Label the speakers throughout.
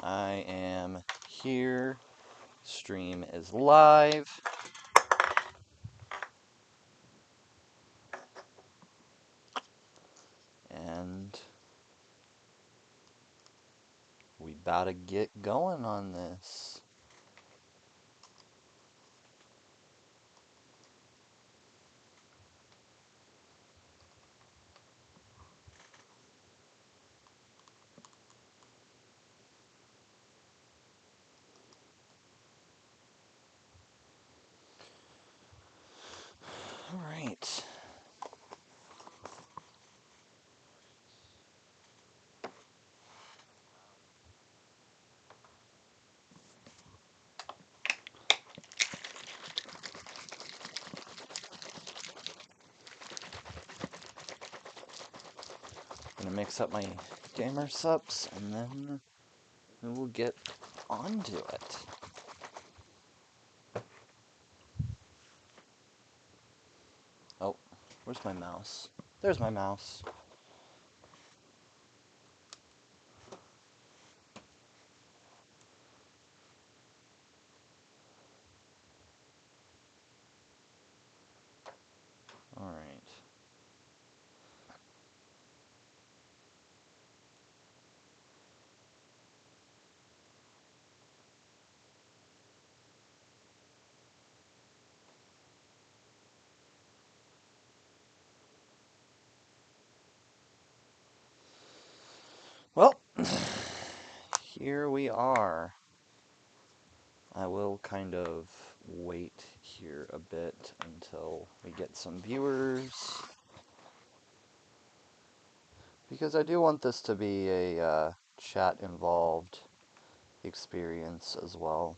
Speaker 1: I am here. Stream is live. And we about to get going on this. All right. Gonna mix up my gamer subs and then we will get onto it. Oh, where's my mouse? There's my mouse. All right. Well, here we are. I will kind of wait here a bit until we get some viewers, because I do want this to be a chat-involved experience as well.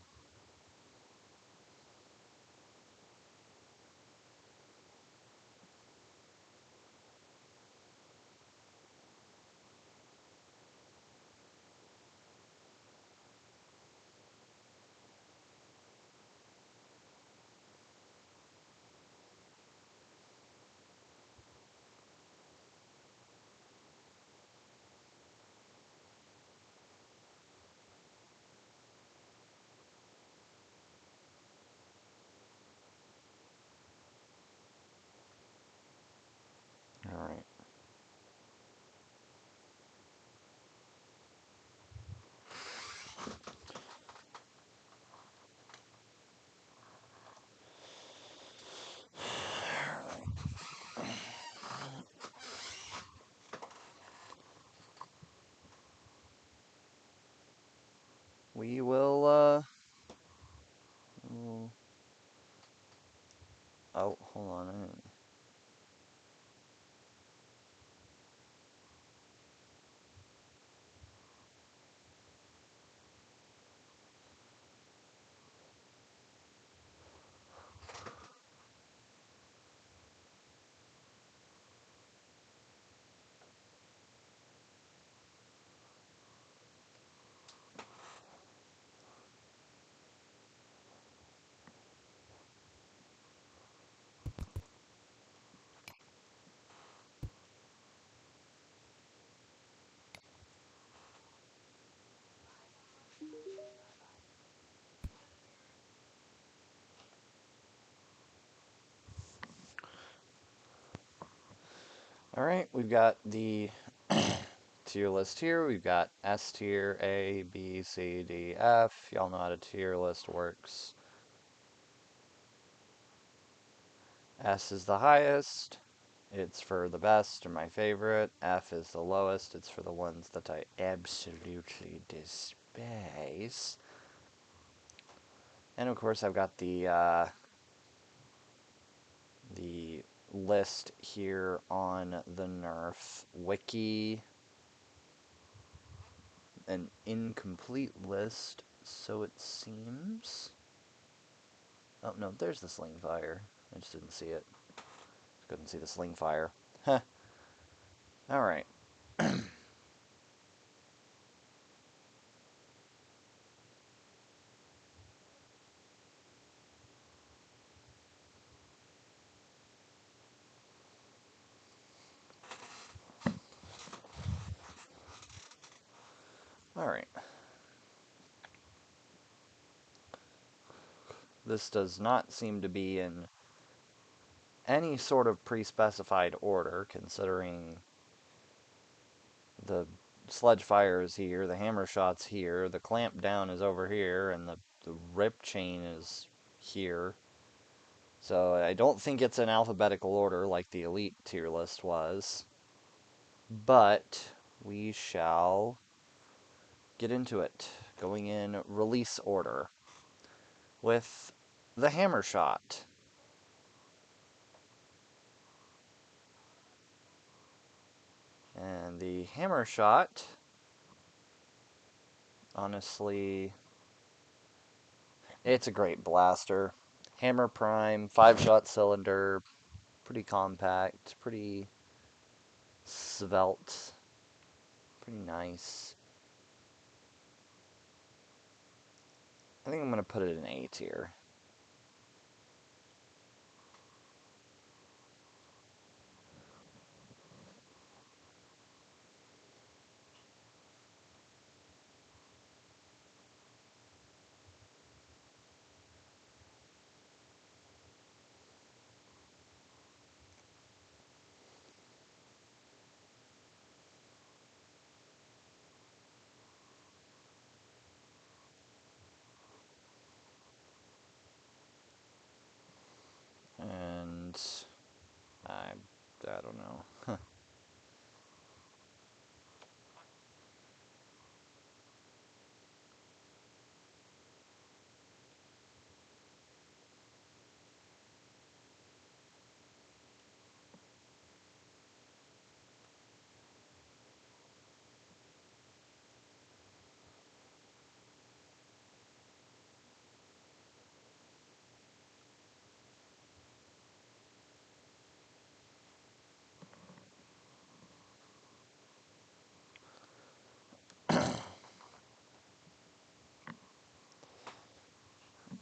Speaker 1: All right. We will, oh, hold on. All right, we've got the tier list here. We've got S tier, A, B, C, D, F. Y'all know how a tier list works. S is the highest. It's for the best or my favorite. F is the lowest. It's for the ones that I absolutely despise. And of course, I've got the list here on the Nerf wiki. An incomplete list, so it seems. Oh no, there's the sling fire. I just didn't see it. Couldn't see the sling fire. Huh. All right. All right. This does not seem to be in any sort of pre-specified order, considering the sledge fire is here, the hammer shot's here, the clamp down is over here, and the rip chain is here. So I don't think it's in alphabetical order like the elite tier list was. But we shall get into it, going in release order with the hammer shot. And the hammer shot, honestly, it's a great blaster. Hammer prime, 5-shot cylinder, pretty compact, pretty svelte, pretty nice. I think I'm going to put it in A tier. And I don't know.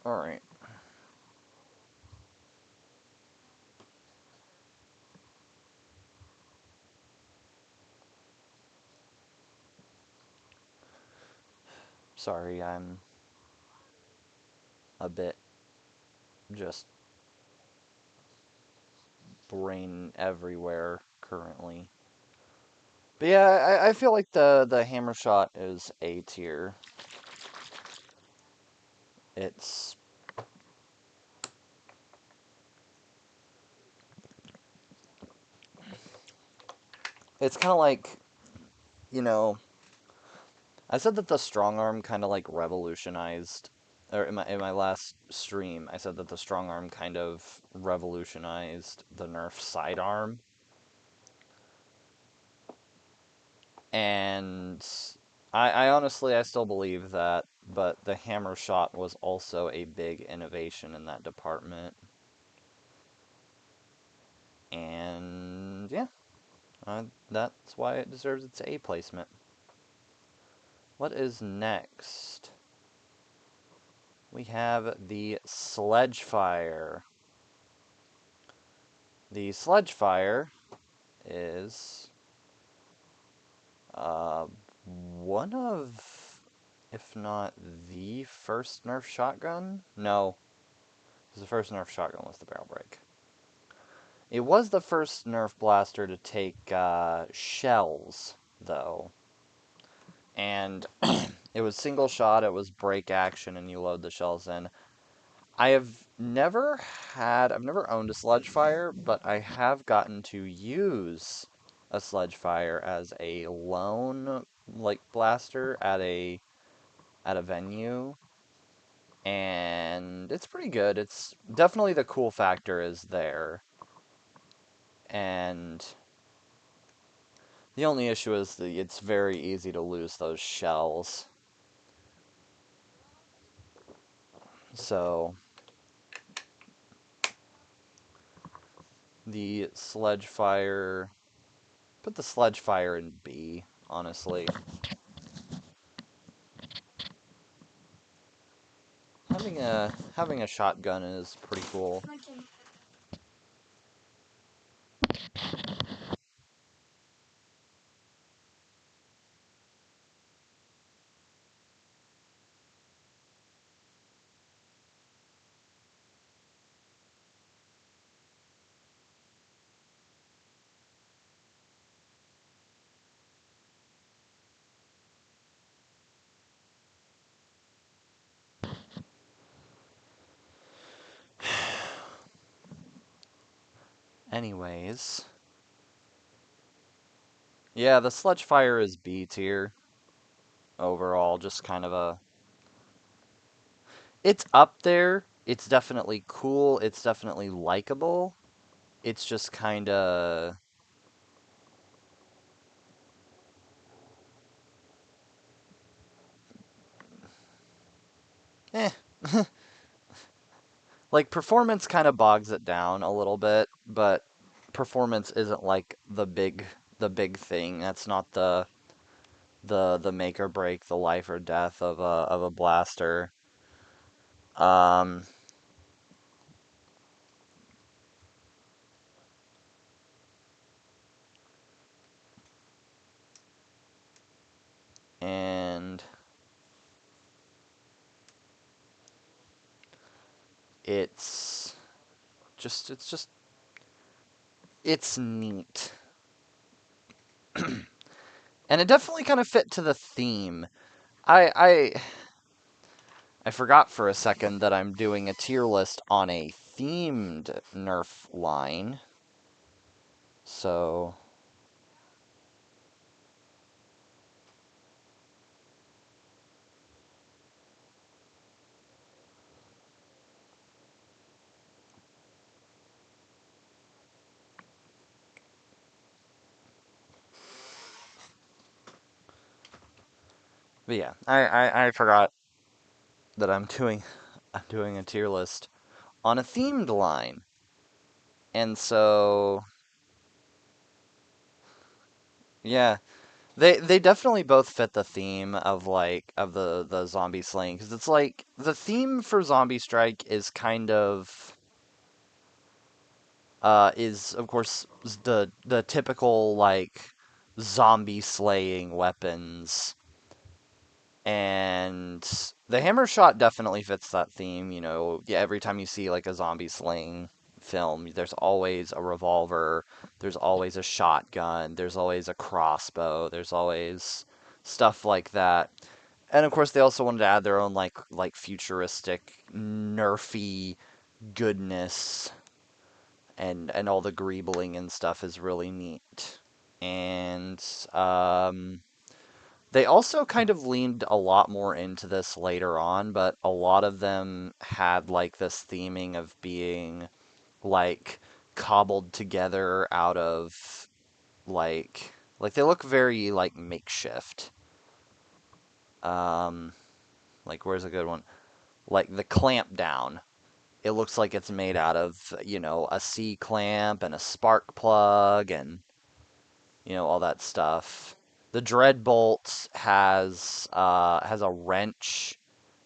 Speaker 1: Alright. Sorry, I'm a bit just brain everywhere currently. But yeah, I feel like the hammer shot is A tier. It's it's kind of like, you know, I said that the strong arm kind of like revolutionized, or in my last stream, I said that the strong arm kind of revolutionized the Nerf sidearm, and I honestly I still believe that, but the hammer shot was also a big innovation in that department, and yeah, that's why it deserves its A placement. What is next? We have the Sledge Fire. The Sledge Fire is uh, one of, if not the first Nerf shotgun? No, the first Nerf shotgun was the barrel break. It was the first Nerf blaster to take shells, though. And it was single shot, it was break action, and you load the shells in. I've never owned a sledge fire, but I have gotten to use a sledge fire as a lone like blaster at a venue, and it's pretty good. It's definitely the cool factor is there, and the only issue is that it's very easy to lose those shells. So the sledge fire, put the sledge fire in B, honestly. Having a shotgun is pretty cool. Anyways, yeah, the Sludge Fire is B tier overall. Just kind of a. It's up there. It's definitely cool. It's definitely likable. It's just kind of. Eh. Like, performance kind of bogs it down a little bit, but performance isn't like the big thing. That's not the make or break, the life or death of a blaster. Um, and it's it's just it's neat. And it definitely kind of fit to the theme. I forgot for a second that I'm doing a tier list on a themed Nerf line. So, but yeah, I forgot that I'm doing a tier list on a themed line. And so, yeah, they definitely both fit the theme of the zombie slaying, because it's like the theme for Zombie Strike is kind of is of course the typical like zombie slaying weapons, and the hammer shot definitely fits that theme. Yeah, every time you see like a zombie slaying film, there's always a revolver, there's always a shotgun, there's always a crossbow, there's always stuff like that. And of course, they also wanted to add their own like futuristic, nerfy goodness, and all the greebling and stuff is really neat. And they also kind of leaned a lot more into this later on, but a lot of them had like this theming of being like cobbled together out of like they look very like makeshift. Um, like where's a good one? Like the clamp down. It looks like it's made out of, a C clamp and a spark plug and all that stuff. The Dreadbolt has a wrench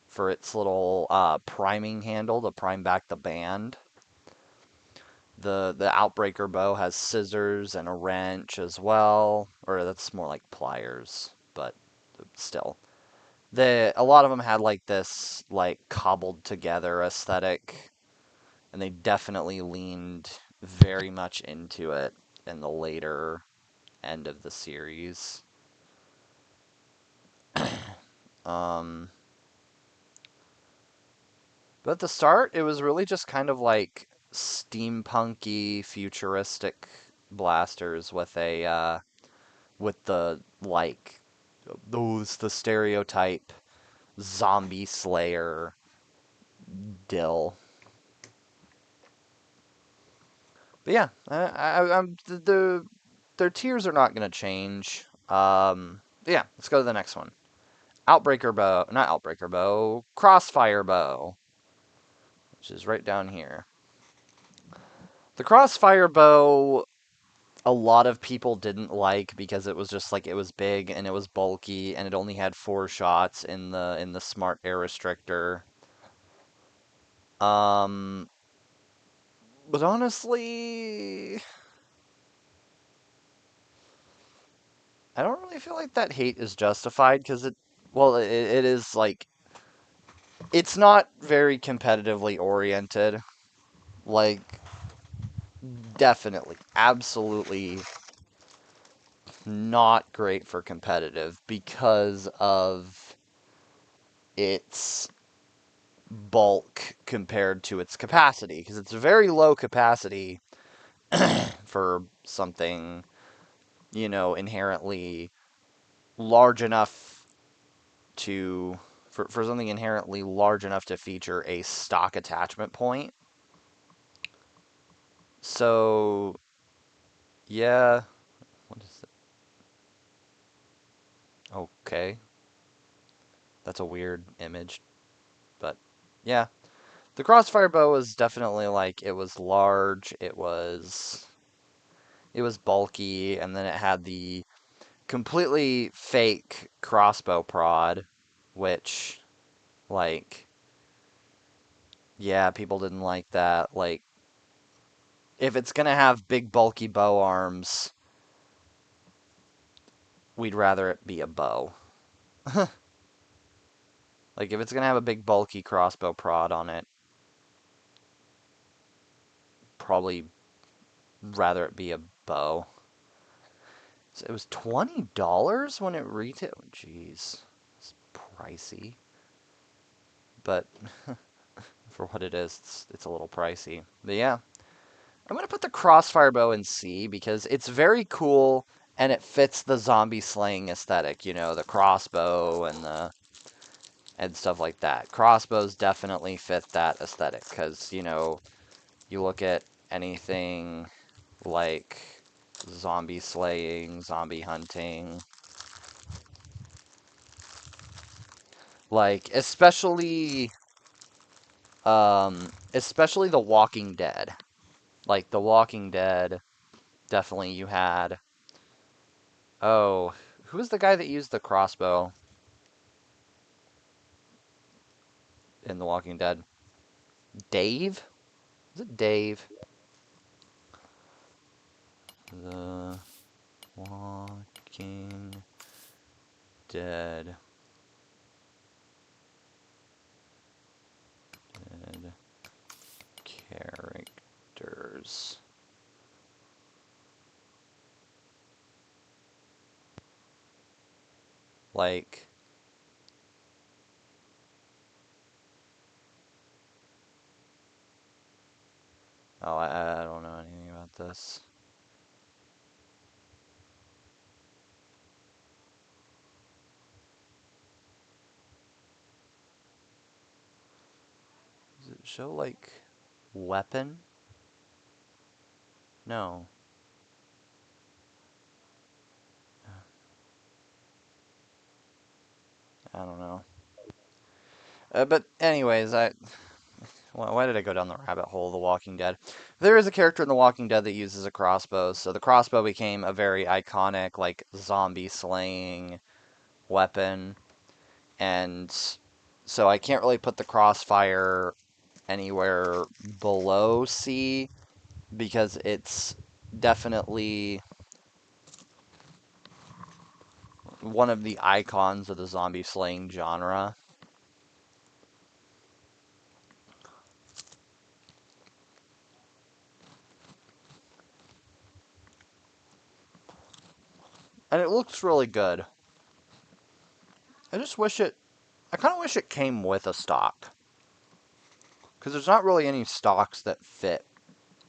Speaker 1: for its little priming handle to prime back the band. The Outbreaker bow has scissors and a wrench as well, or that's more like pliers, but still. A lot of them had like this like cobbled together aesthetic, and they definitely leaned very much into it in the later end of the series. Um, but at the start, it was really just kind of like steampunky, futuristic blasters with the stereotype zombie slayer dill. But yeah, their tiers are not going to change. But yeah, let's go to the next one. Outbreaker bow, not Outbreaker bow, Crossfire bow, which is right down here. The Crossfire bow, a lot of people didn't like because it was just like it was big and it was bulky and it only had 4 shots in the smart air restrictor. Um, but honestly, I don't really feel like that hate is justified because it is like it's not very competitively oriented. Like, definitely, absolutely not great for competitive because of its bulk compared to its capacity, because it's very low capacity for something, inherently large enough for something inherently large enough to feature a stock attachment point. So, yeah, what is it? Okay, that's a weird image, but yeah. The crossfire bow was definitely like it was large, it was bulky, and then it had the completely fake crossbow prod, which like yeah, people didn't like that. Like if it's gonna have big bulky bow arms, we'd rather it be a bow. Like if it's gonna have a big bulky crossbow prod on it, probably rather it be a bow. So it was $20 when it retailed. Jeez, it's pricey. But for what it is, it's a little pricey. But yeah, I'm gonna put the crossfire bow in C because it's very cool and it fits the zombie slaying aesthetic. The crossbow and stuff like that. Crossbows definitely fit that aesthetic because you look at anything like zombie slaying, zombie hunting, like especially The Walking Dead. Like The Walking Dead, definitely you had. Oh, who was the guy that used the crossbow in The Walking Dead? Dave? Is it Dave? The Walking Dead. Dead characters. Like, oh, I don't know anything about this. Does it show, like, weapon? No. I don't know. But anyways, why did I go down the rabbit hole of The Walking Dead? There is a character in The Walking Dead that uses a crossbow, so the crossbow became a very iconic, like, zombie slaying weapon. And so I can't really put the crossfire anywhere below C because it's definitely one of the icons of the zombie slaying genre. And it looks really good. I just wish I kind of wish it came with a stock. Because there's not really any stocks that fit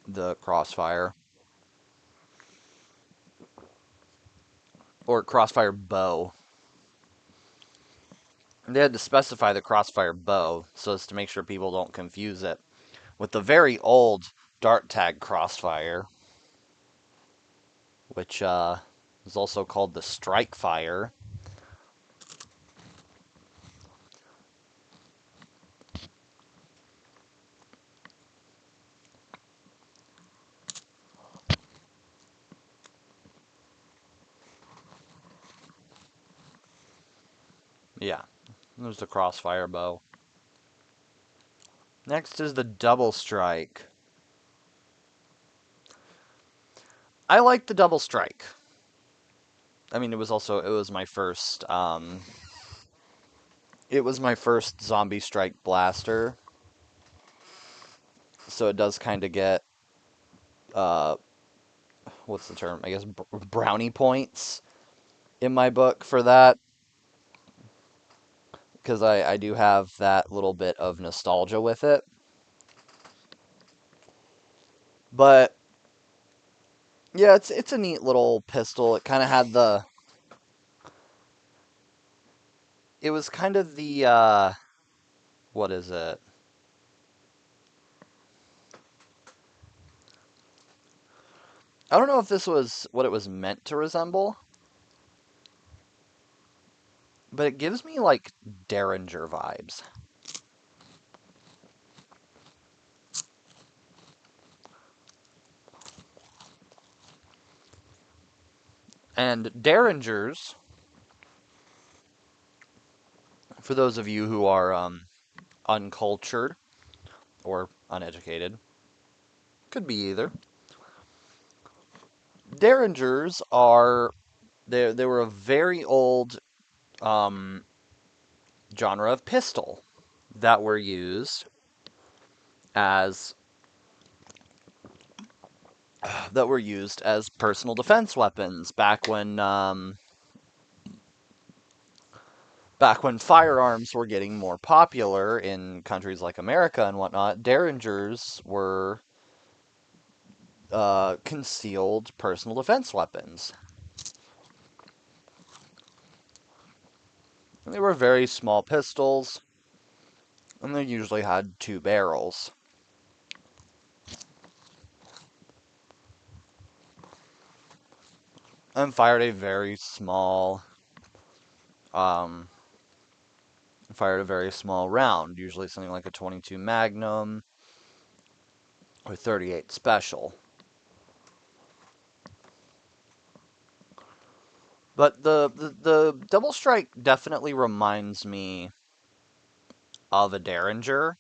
Speaker 1: the crossfire. Or crossfire bow. They had to specify the crossfire bow so as to make sure people don't confuse it with the very old dart tag crossfire, which is also called the strike fire. Yeah, there's the crossfire bow. Next is the double strike. I like the double strike. I mean, it was my first zombie strike blaster. So it does kind of get uh what's the term? I guess brownie points in my book for that because I do have that little bit of nostalgia with it. But Yeah, it's a neat little pistol. It kind of had the. It was kind of the what is it? I don't know if this was what it was meant to resemble, but it gives me like Derringer vibes. And Derringers, for those of you who are uncultured or uneducated, could be either. Derringers are they were a very old um, genre of pistol that were used as personal defense weapons back when firearms were getting more popular in countries like America and whatnot. Derringers were concealed personal defense weapons. And they were very small pistols, and they usually had two barrels. And um, fired a very small round, usually something like a 22 Magnum or 38 Special. But the Double Strike definitely reminds me of a Derringer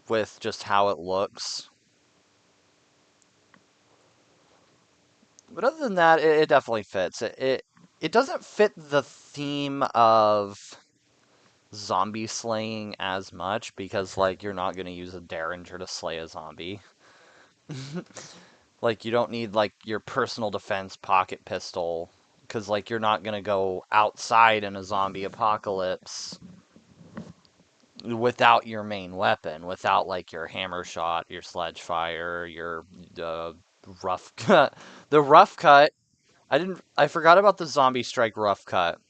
Speaker 1: with just how it looks. But other than that, it definitely fits. It doesn't fit the theme of zombie slaying as much because like you're not gonna use a Derringer to slay a zombie. Like you don't need like your personal defense pocket pistol because like you're not gonna go outside in a zombie apocalypse without your main weapon, without like your hammer shot, your sledge fire, your rough cut. The rough cut. I forgot about the zombie strike rough cut.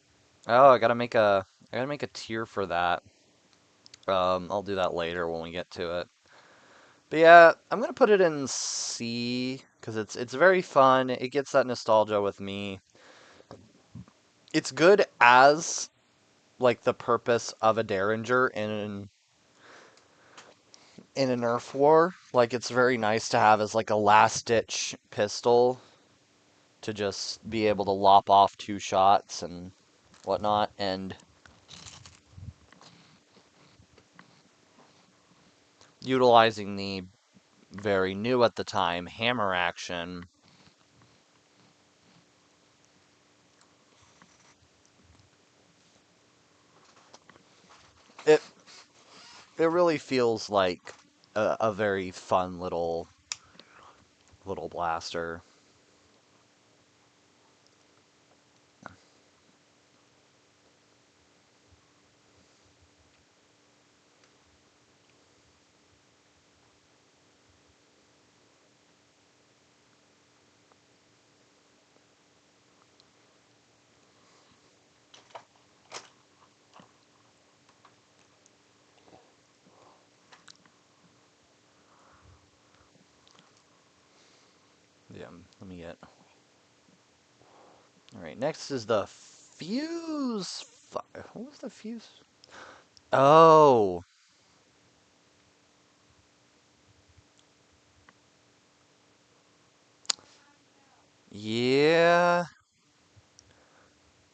Speaker 1: Oh, I gotta make a tier for that. I'll do that later when we get to it. But yeah, I'm gonna put it in C because it's very fun. It gets that nostalgia with me. It's good as like the purpose of a Derringer in a Nerf war. Like it's very nice to have as like a last ditch pistol to just be able to lop off two shots and whatnot. And utilizing the very new at the time hammer action, it it really feels like a very fun little blaster. Yeah, let me get. All right, next is the fuse. What was the fuse? Oh, yeah.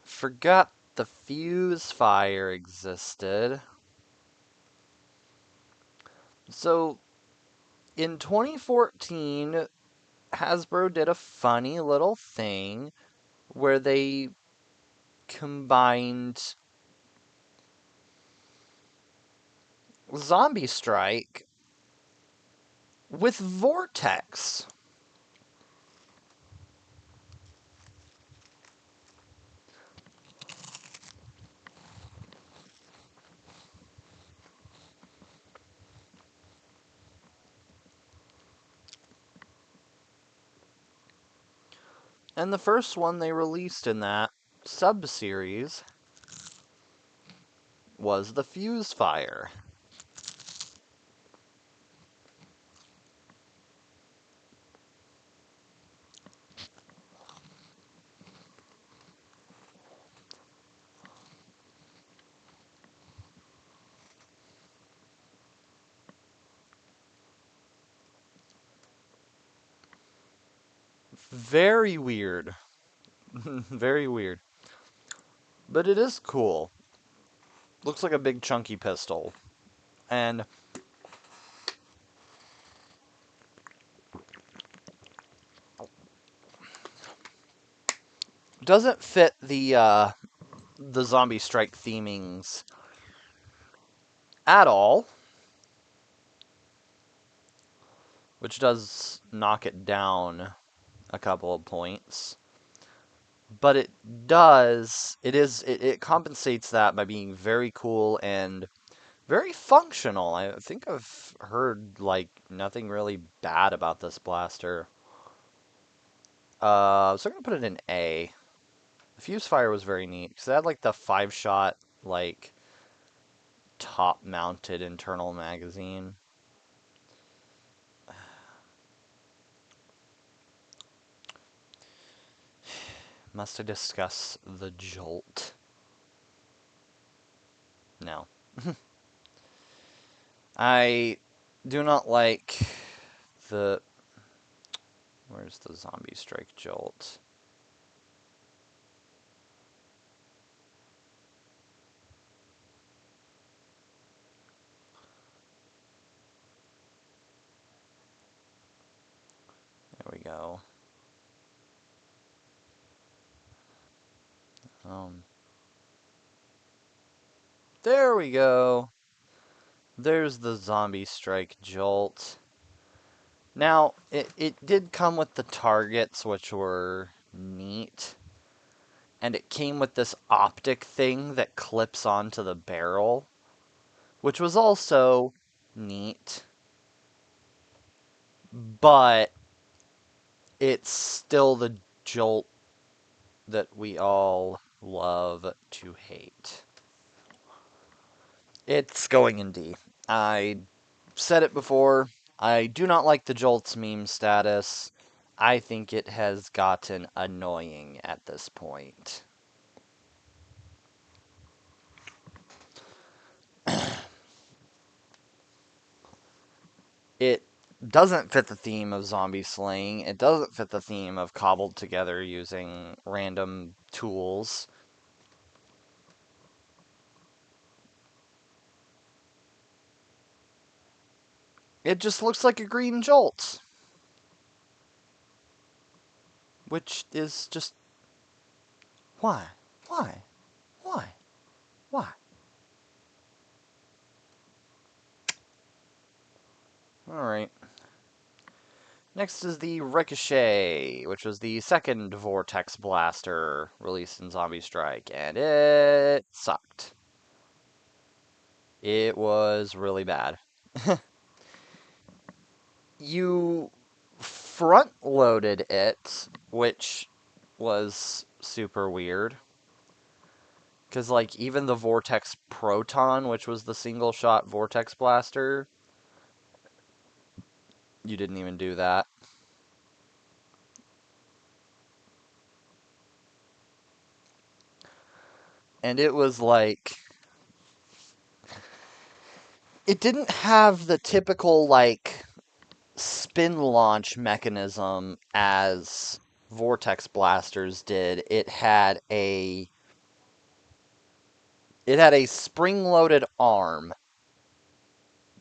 Speaker 1: Forgot the fuse fire existed. So in 2014, Hasbro did a funny little thing where they combined Zombie Strike with Vortex. And the first one they released in that sub-series was the Fuse Fire. Very weird. Very weird. But it is cool. Looks like a big chunky pistol. And doesn't fit the Zombie Strike themings at all, which does knock it down a couple of points. But it compensates that by being very cool and very functional. I think I've heard like nothing really bad about this blaster. So I'm gonna put it in A. The Fuse Fire was very neat because it had like the 5-shot like top-mounted internal magazine. Must I discuss the Jolt? No. I do not like the... Where's the Zombie Strike Jolt? There we go. There we go. There's the Zombie Strike Jolt. Now, it did come with the targets, which were neat. And it came with this optic thing that clips onto the barrel, which was also neat. But it's still the Jolt that we all love to hate. It's going in D. I said it before. I do not like the Jolt's meme status. I think it has gotten annoying at this point. It doesn't fit the theme of zombie slaying. It doesn't fit the theme of cobbled together using random tools. It just looks like a green Jolt. Which is just... Why? Why? Why? Why? Alright. Next is the Ricochet, which was the second Vortex Blaster released in Zombie Strike, and it sucked. It was really bad. You front-loaded it, which was super weird. Because, like, even the Vortex Proton, which was the single-shot Vortex Blaster, you didn't even do that. And it was like... It didn't have the typical, like, spin launch mechanism as Vortex Blasters did. It had a spring-loaded arm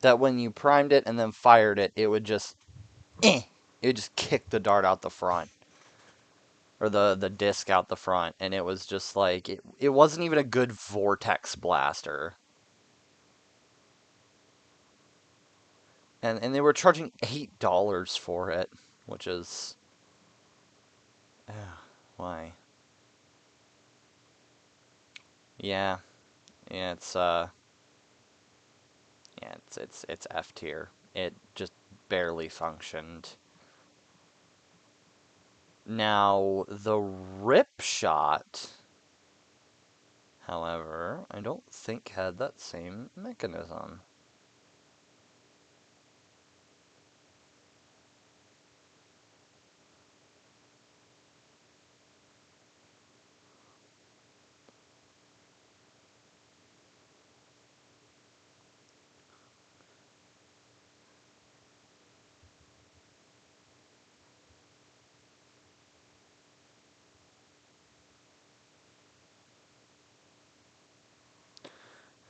Speaker 1: that when you primed it and then fired it, it would just it would just kick the dart out the front. Or the disc out the front, and it was just like it wasn't even a good Vortex Blaster. And they were charging $8 for it, which is why? Yeah. Yeah, it's F tier. It just barely functioned. Now, the Rip Shot, however, I don't think had that same mechanism.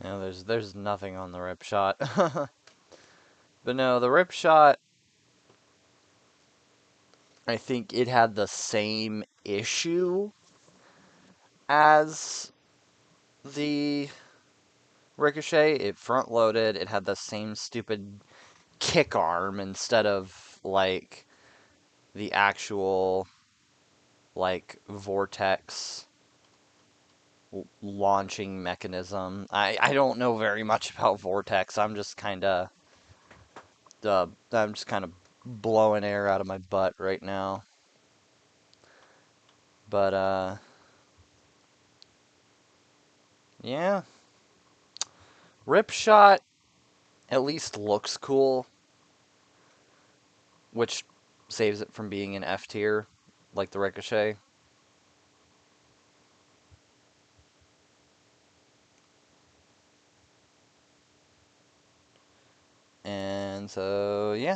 Speaker 1: Yeah, there's nothing on the Rip Shot. But no, the Rip Shot, I think it had the same issue as the Ricochet. It front loaded, it had the same stupid kick arm instead of like the actual like vortex launching mechanism. I don't know very much about vortex. I'm just kind of blowing air out of my butt right now. But yeah, Rip Shot at least looks cool, which saves it from being an F tier like the Ricochet. And so yeah.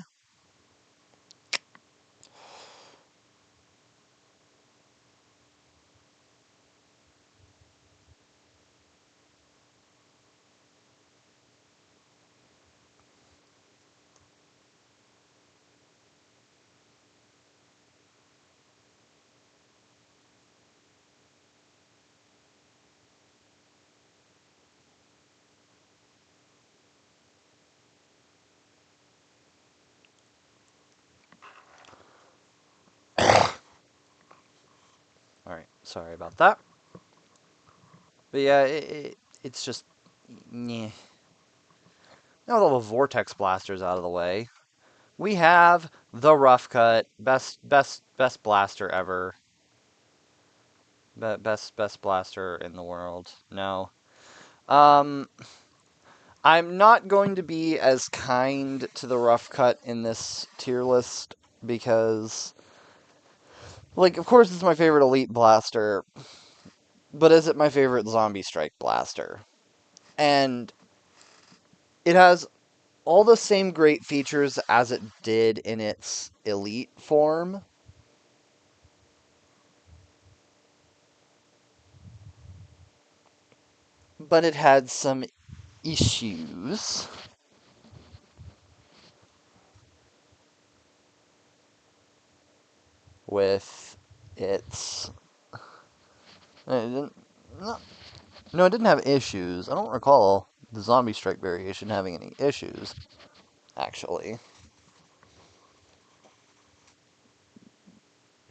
Speaker 1: All right, sorry about that. But yeah, it's just yeah. Now that the vortex blasters out of the way, we have the rough cut, best blaster ever, best blaster in the world. No, um, I'm not going to be as kind to the rough cut in this tier list because, like, of course it's my favorite elite blaster, but is it my favorite zombie strike blaster? And it has all the same great features as it did in its elite form, but it had some issues with its. It didn't, no, no, it didn't have issues. I don't recall the Zombie Strike variation having any issues, actually.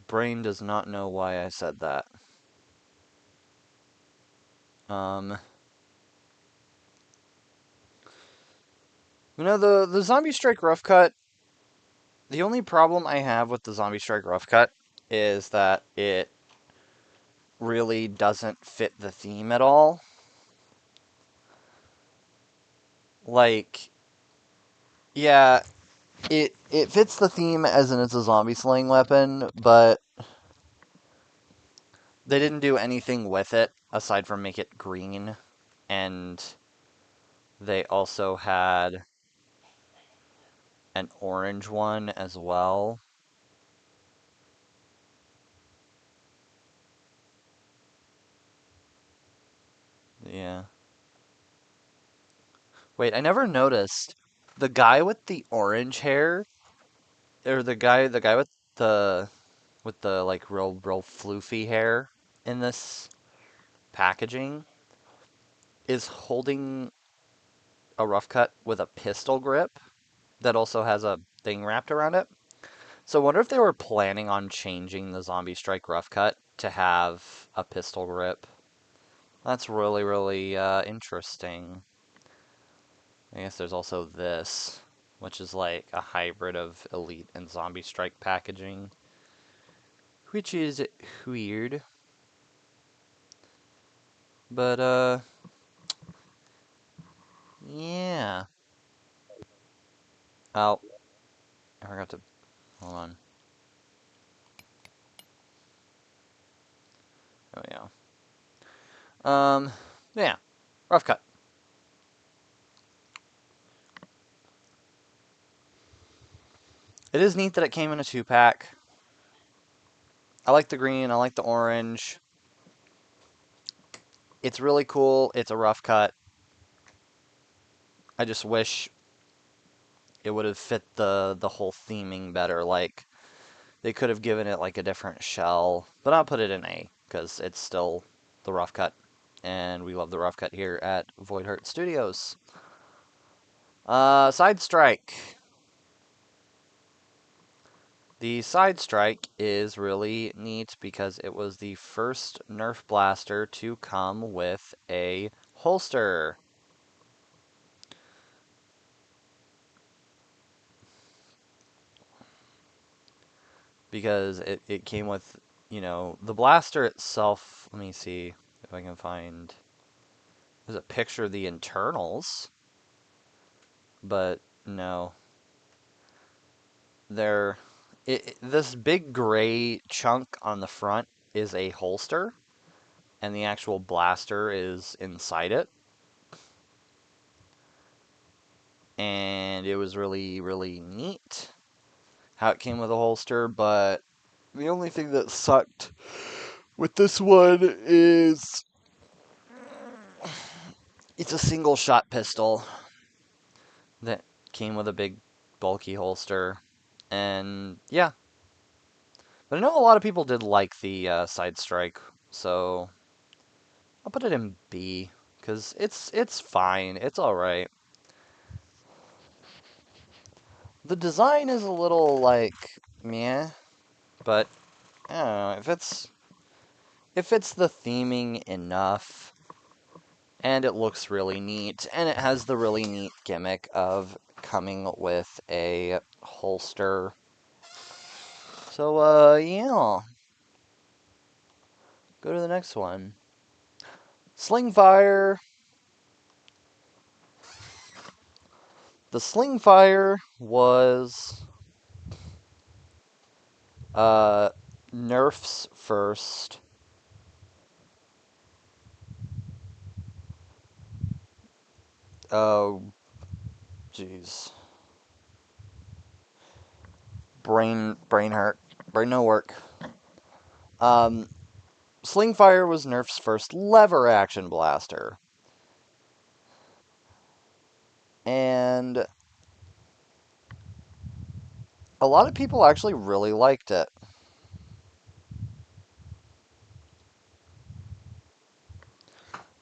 Speaker 1: Brain does not know why I said that. Um, the Zombie Strike Rough Cut, the only problem I have with the Zombie Strike Rough Cut is that it really doesn't fit the theme at all. Like, yeah, it fits the theme as in it's a zombie slaying weapon, but they didn't do anything with it aside from make it green, and they also had an orange one as well. Yeah. Wait, I never noticed the guy with the orange hair, or the guy with the like real floofy hair in this packaging is holding a rough cut with a pistol grip that also has a thing wrapped around it. So I wonder if they were planning on changing the Zombie Strike rough cut to have a pistol grip. That's really interesting. I guess there's also this, which is like a hybrid of Elite and Zombie Strike packaging. which is weird. But, yeah. Oh, I forgot to, hold on. Oh, yeah. Yeah. Rough cut. It is neat that it came in a 2-pack. I like the green, I like the orange. It's really cool. It's a rough cut. I just wish it would have fit the whole theming better. Like, they could have given it like a different shell, but I'll put it in A because it's still the rough cut, and we love the rough cut here at Voidheart Studios. Side Strike. The Side Strike is really neat because it was the first Nerf blaster to come with a holster. Because it came with, the blaster itself. Let me see if I can find. There's a picture of the internals, but no. There, this big gray chunk on the front is a holster, and the actual blaster is inside it. And it was really, really neat how it came with a holster, but the only thing that sucked with this one is it's a single shot pistol that came with a big bulky holster. And yeah, but I know a lot of people did like the Side Strike, so I'll put it in B because it's fine. It's all right. The design is a little like meh, but I don't know if it's the theming enough, and it looks really neat, and it has the really neat gimmick of coming with a holster. So yeah, go to the next one. Sling Fire. The Sling Fire was uh, Nerf's first. Oh, jeez. Brain hurt. Brain no work. Um, Sling Fire was Nerf's first lever action blaster. And a lot of people actually really liked it.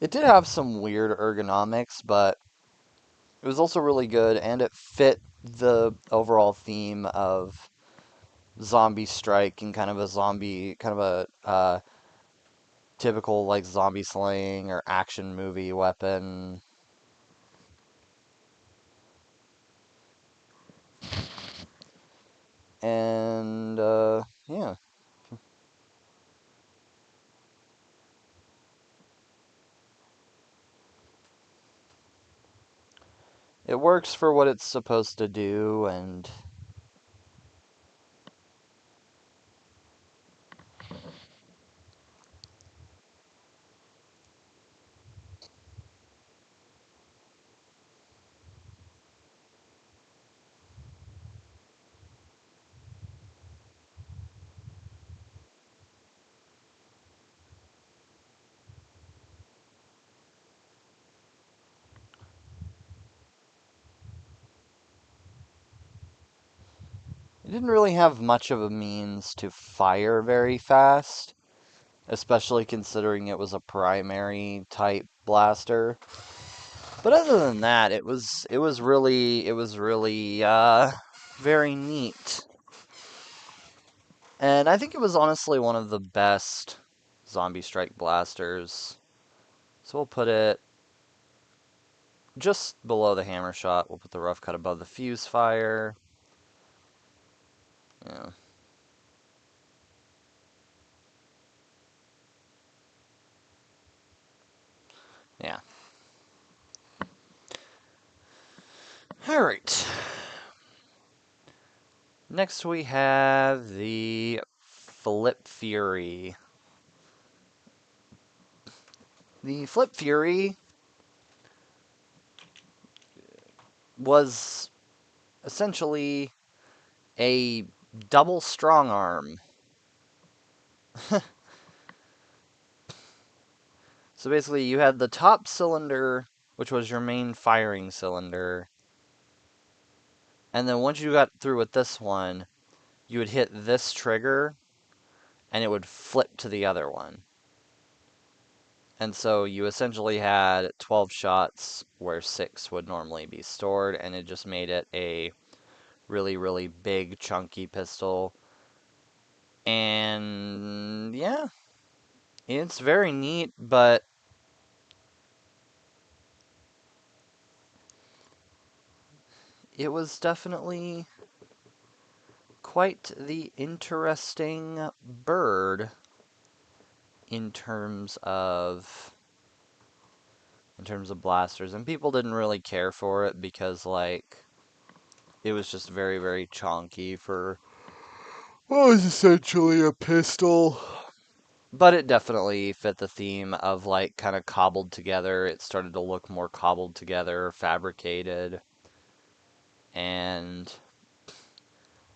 Speaker 1: It did have some weird ergonomics, but it was also really good, and it fit the overall theme of zombie strike and kind of a typical like zombie slaying or action movie weapon. And yeah, it works for what it's supposed to do, and it didn't really have much of a means to fire very fast, especially considering it was a primary type blaster. But other than that, it was really very neat. And I think it was honestly one of the best Zombie Strike blasters. So we'll put it just below the hammer shot. We'll put the rough cut above the fuse fire. Yeah. Yeah. Alright. Next we have the Flip Fury. The Flip Fury was essentially a double strong arm. So basically, you had the top cylinder, which was your main firing cylinder, and then once you got through with this one, you would hit this trigger, and it would flip to the other one. And so you essentially had 12 shots where 6 would normally be stored, and it just made it a really, really big, chunky pistol. And yeah, it's very neat, but it was definitely quite the interesting bird in terms of blasters, and people didn't really care for it because like it was just very, very chonky for what was essentially a pistol. But it definitely fit the theme of like kind of cobbled together. It started to look more cobbled together, fabricated, and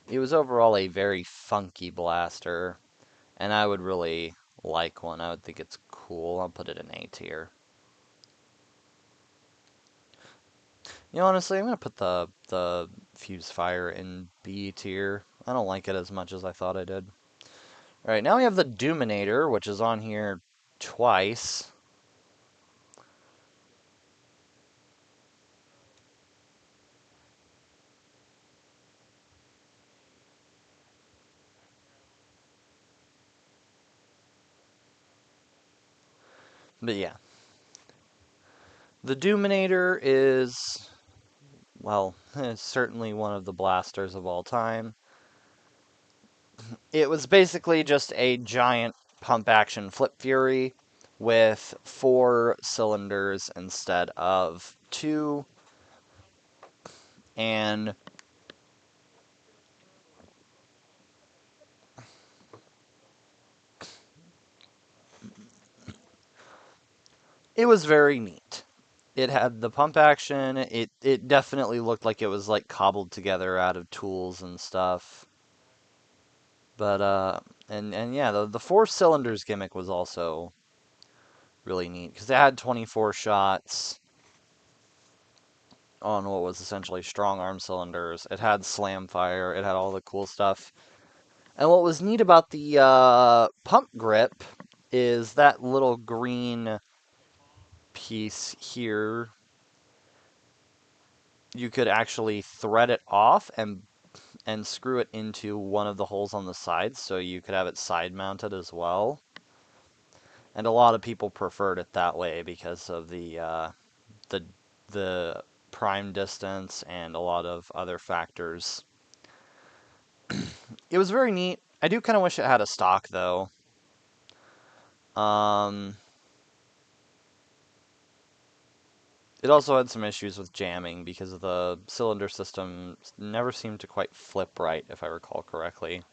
Speaker 1: it was overall a very funky blaster. And I would really like one. I would think it's cool. I'll put it in A tier. You know, honestly, I'm gonna put the Fuse Fire in B tier. I don't like it as much as I thought I did. All right, now we have the Doominator, which is on here twice. But yeah, the Doominator is, well, certainly one of the blasters of all time. It was basically just a giant pump-action Flip Fury with 4 cylinders instead of 2, and it was very neat. It had the pump action. It definitely looked like it was like cobbled together out of tools and stuff. But and yeah, the 4 cylinders gimmick was also really neat because it had 24 shots on what was essentially strong arm cylinders. It had slam fire. It had all the cool stuff. And what was neat about the pump grip is that little green piece here. You could actually thread it off and screw it into one of the holes on the sides, so you could have it side mounted as well. And a lot of people preferred it that way because of the the prime distance and a lot of other factors. It was very neat. I do kind of wish it had a stock though. Um, it also had some issues with jamming because of the cylinder system never seemed to quite flip right, if I recall correctly.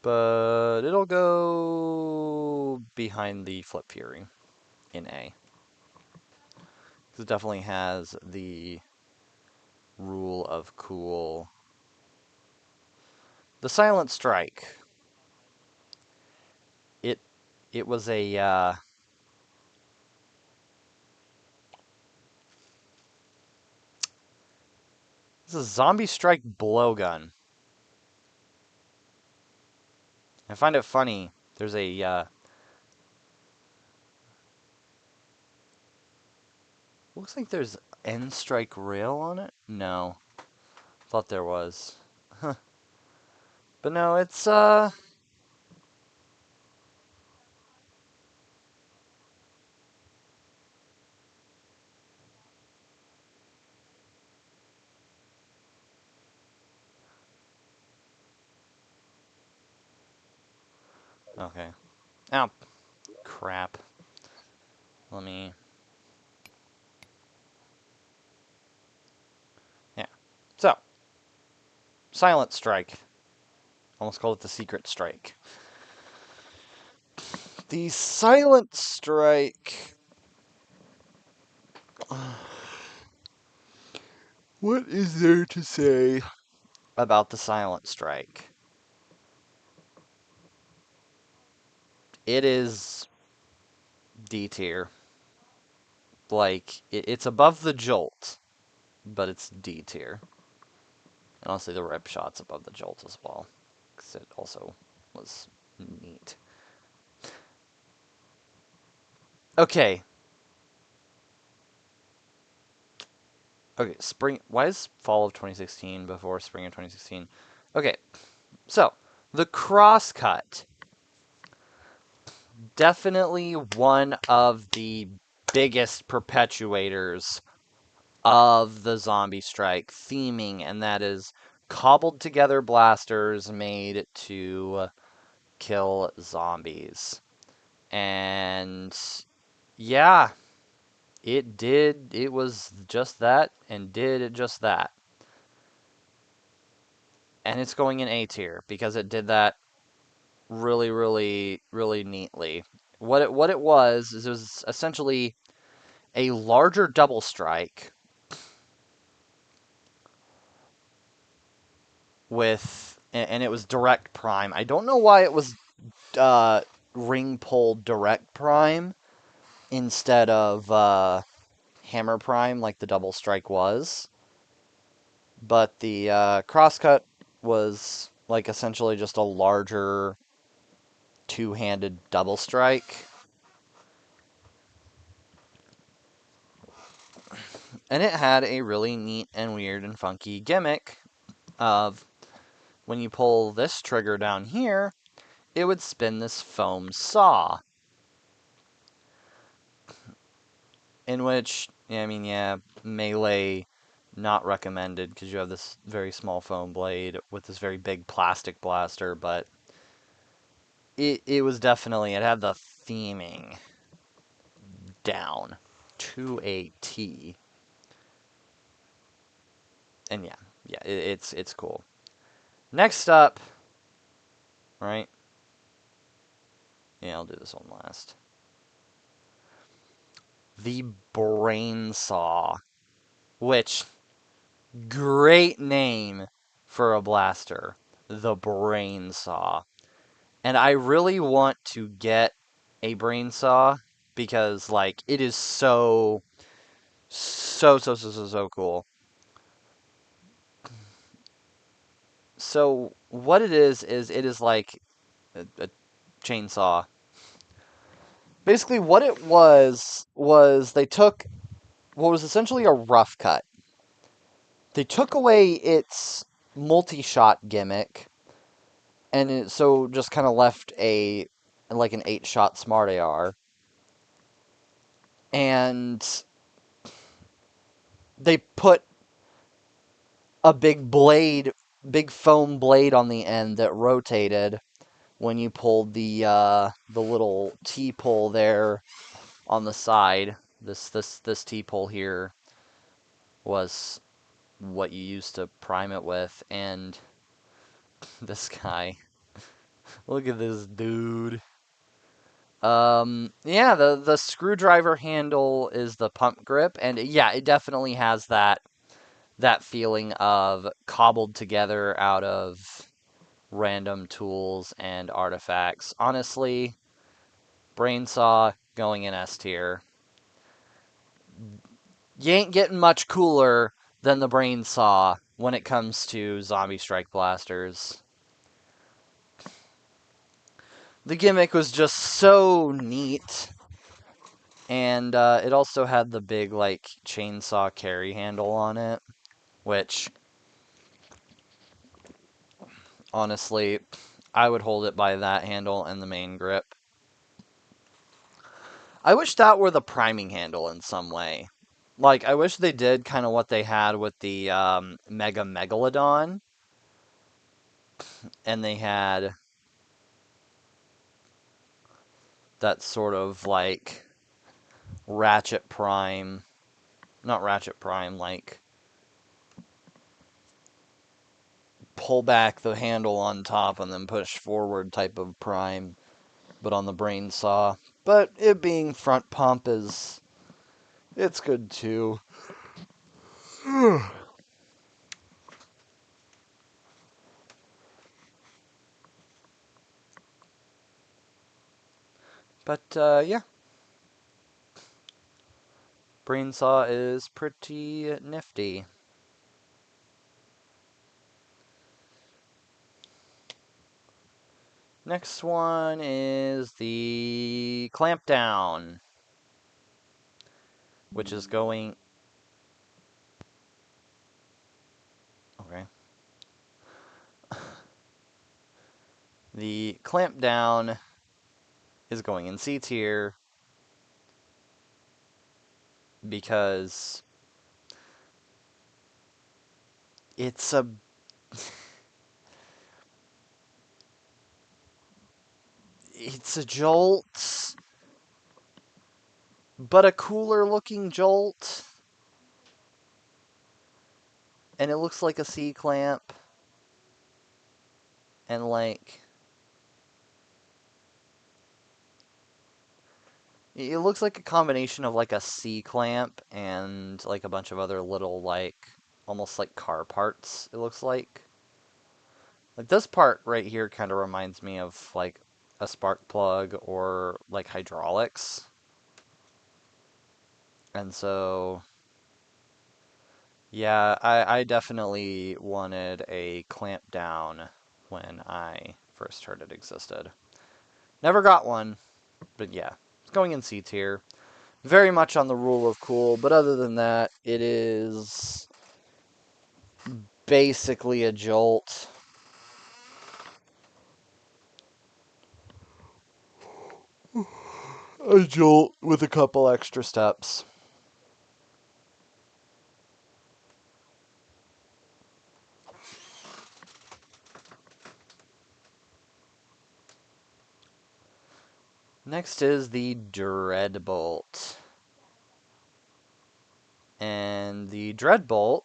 Speaker 1: But it'll go behind the Flip Fury in A. It definitely has the rule of cool. The Silent Strike. It it was a this is a Zombie Strike blowgun. I find it funny. There's a looks like there's N Strike rail on it. No, thought there was. Huh. But no, it's okay. Ow, crap. let me... Yeah. So, Silent Strike. Almost called it the Secret Strike. The Silent Strike... What is there to say about the Silent Strike? It is D tier. Like, it's above the Jolt, but it's D tier. And honestly, the Rip Shot's above the Jolt as well, because it also was neat. Okay. Okay, spring... Why is fall of 2016 before spring of 2016? Okay, so, the crosscut. Definitely one of the biggest perpetuators of the zombie strike theming, and that is cobbled together blasters made to kill zombies. And yeah, it was just that and did just that. And it's going in A tier because it did that really, really, really neatly. What it was is it was essentially a larger double strike with, and it was direct prime. I don't know why it was ring pull direct prime instead of hammer prime like the double strike was. But the crosscut was like essentially just a larger two-handed double strike. And it had a really neat and weird and funky gimmick of when you pull this trigger down here, it would spin this foam saw. In which, I mean, yeah, melee not recommended because you have this very small foam blade with this very big plastic blaster, but it was definitely, it had the theming down to a T. And yeah, it's cool. Next up, right? Yeah, I'll do this one last. The brain saw, which great name for a blaster. The brain saw. And I really want to get a brain saw because like it is so cool. So what it is it is like a chainsaw. Basically what it was they took what was essentially a rough cut. They took away its multi-shot gimmick and it so just kind of left a like an 8-shot smart AR. And they put a big foam blade on the end that rotated when you pulled the little T-pull there on the side. This T-pull here was what you used to prime it with, and this guy. Look at this dude. Yeah, the screwdriver handle is the pump grip, and yeah, it definitely has that feeling of cobbled together out of random tools and artifacts. Honestly, Brainsaw going in S tier. You ain't getting much cooler than the Brainsaw when it comes to Zombie Strike blasters. The gimmick was just so neat. And it also had the big, like, chainsaw carry handle on it. Which, honestly, I would hold it by that handle and the main grip. I wish that were the priming handle in some way. Like, I wish they did kind of what they had with the Mega Megalodon. And they had that sort of, like, ratchet prime, not ratchet prime, like pull back the handle on top and then push forward type of prime, but on the brain saw. But it being front pump it's good too. But yeah, brain saw is pretty nifty. Next one is the clamp down, which is going. Okay. The clamp down is going in C tier because it's a jolt, but a cooler looking jolt, and it looks like a C clamp, and like it looks like a combination of like a C clamp and like a bunch of other little like almost like car parts. It looks like this part right here kind of reminds me of like a spark plug or like hydraulics. And so, yeah, I definitely wanted a clamp down when I first heard it existed. Never got one, but yeah, it's going in C tier. Very much on the rule of cool, but other than that, it is basically a jolt. A jolt with a couple extra steps. Next is the Dreadbolt. And the Dreadbolt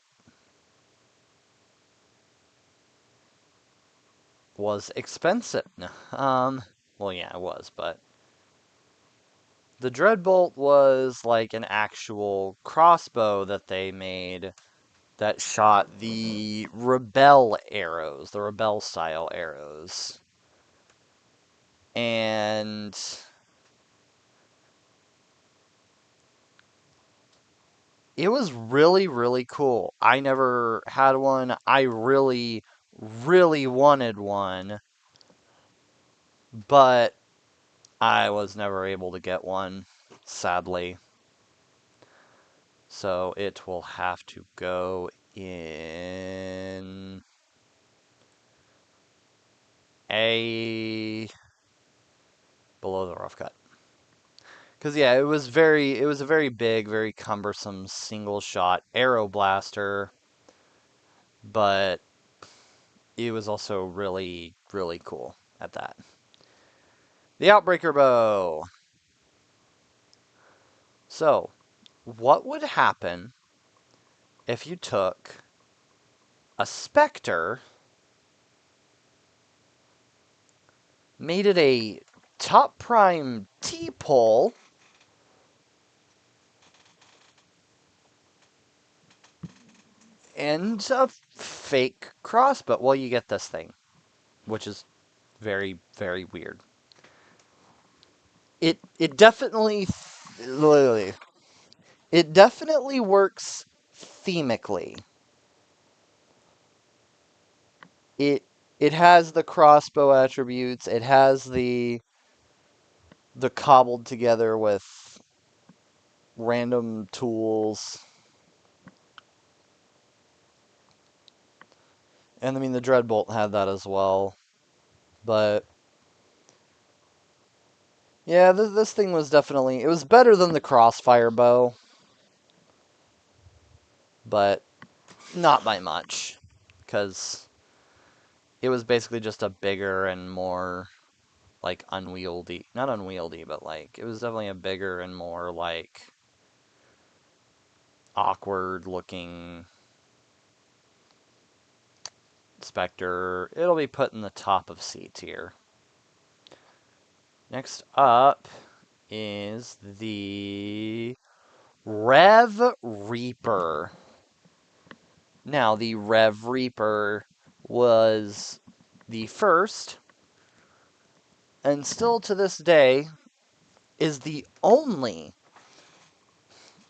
Speaker 1: was expensive. Well, yeah, it was, but the Dreadbolt was like an actual crossbow that they made that shot the Rebel arrows, the Rebel style arrows. And it was really, really cool. I never had one. I really, really wanted one, but I was never able to get one, sadly. So it will have to go in A below the rough cut. Because yeah, it was a very big, very cumbersome single shot arrow blaster, but it was also really, really cool at that. The Outbreaker Bow. So, what would happen if you took a Spectre, made it a top prime T-pole, and a fake crossbow? Well, you get this thing, which is very, very weird. It definitely, literally, it definitely works themically. It it has the crossbow attributes. It has the cobbled together with random tools. And I mean the Dreadbolt had that as well. But yeah, this thing was definitely, it was better than the Crossfire bow, but not by much, because it was basically just a bigger and more like unwieldy, not unwieldy, but like it was definitely a bigger and more like awkward looking Spectre. It'll be put in the top of C tier. Next up is the Rev Reaper. Now, the Rev Reaper was the first, and still to this day, is the only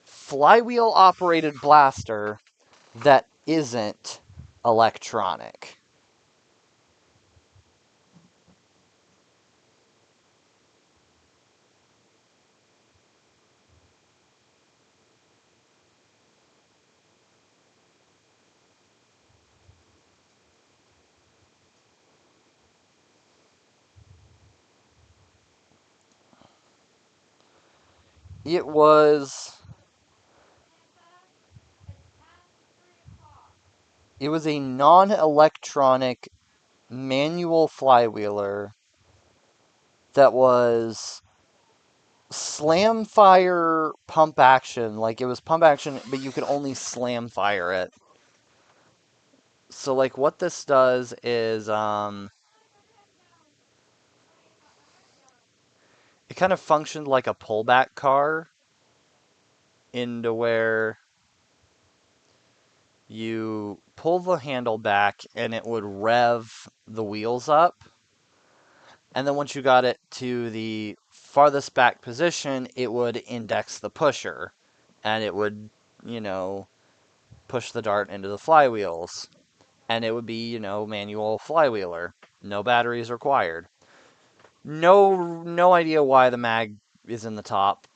Speaker 1: flywheel-operated blaster that isn't electronic. It was a non-electronic manual flywheeler that was slam fire pump action. Like, it was pump action, but you could only slam fire it. So, like, what this does is, it kind of functioned like a pullback car into where you pull the handle back and it would rev the wheels up. And then once you got it to the farthest back position, it would index the pusher. And it would, you know, push the dart into the flywheels. And it would be, manual flywheeler. No batteries required. No idea why the mag is in the top.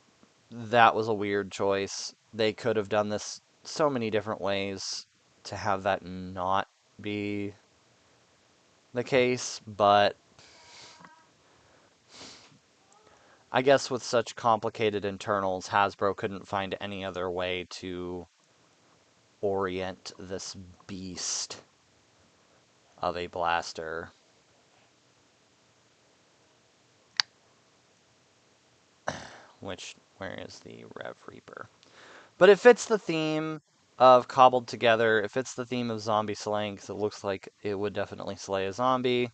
Speaker 1: That was a weird choice. They could have done this so many different ways to have that not be the case, but I guess with such complicated internals, Hasbro couldn't find any other way to orient this beast of a blaster. Where is the Rev Reaper? But it fits the theme of cobbled together. It fits the theme of zombie slaying because it looks like it would definitely slay a zombie.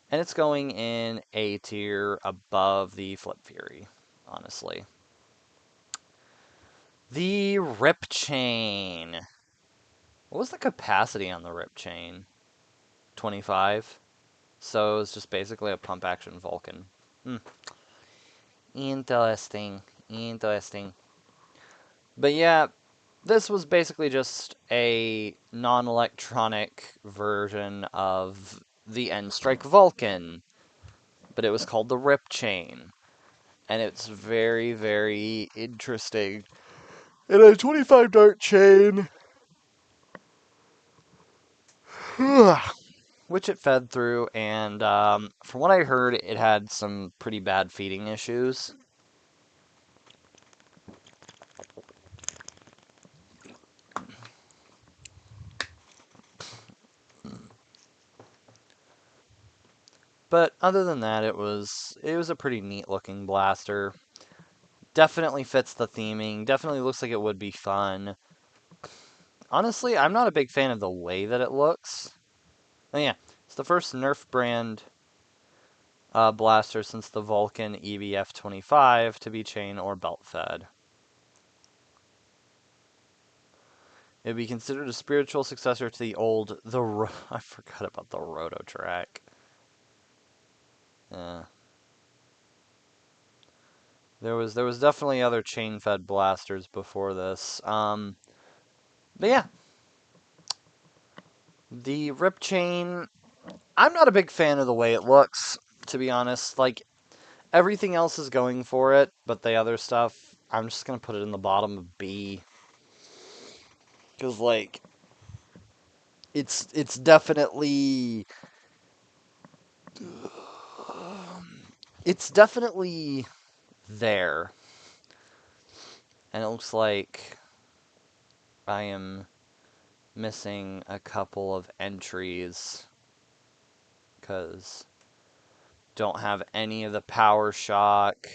Speaker 1: And it's going in A tier above the Flip Fury, honestly. The Rip Chain. What was the capacity on the Rip Chain? 25? So it was just basically a pump action Vulcan. Interesting. Interesting. But yeah, this was basically just a non-electronic version of the N-Strike Vulcan, but it was called the Rip Chain, and it's very, very interesting. In a 25 dart chain, which it fed through, and from what I heard, it had some pretty bad feeding issues. But other than that, it was a pretty neat looking blaster. Definitely fits the theming. Definitely looks like it would be fun. Honestly, I'm not a big fan of the way that it looks. Oh yeah, it's the first Nerf brand blaster since the Vulcan EBF-25 to be chain or belt fed. It would be considered a spiritual successor to the old I forgot about the Roto Track. There was definitely other chain fed blasters before this. But yeah, the Rip Chain. I'm not a big fan of the way it looks, to be honest. Like, everything else is going for it, but the other stuff, I'm just gonna put it in the bottom of B. Because, like, it's definitely... It's definitely there. And it looks like I am missing a couple of entries. Because don't have any of the Power Shock.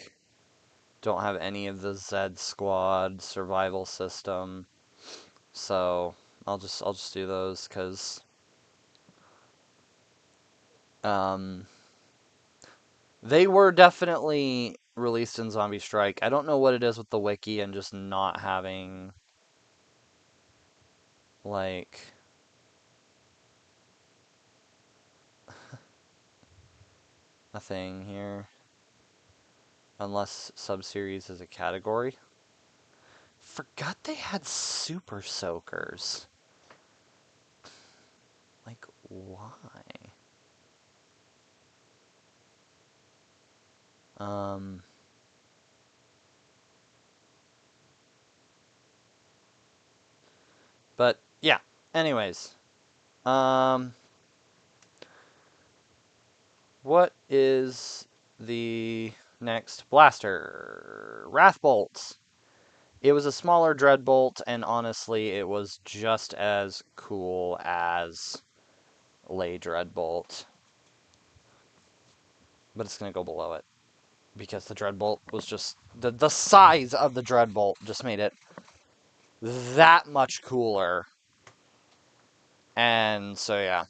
Speaker 1: Don't have any of the Z Squad survival system. So I'll just do those because um, they were definitely released in Zombie Strike. I don't know what it is with the wiki and just not having like a thing here, unless subseries is a category. Forgot they had super soakers. Like, why? Um, but yeah. Anyways, um, what is the next blaster? Wrathbolt. It was a smaller Dreadbolt, and honestly, it was just as cool as Lay Dreadbolt. But it's gonna go below it because the Dreadbolt was just the size of the Dreadbolt just made it that much cooler. And so yeah,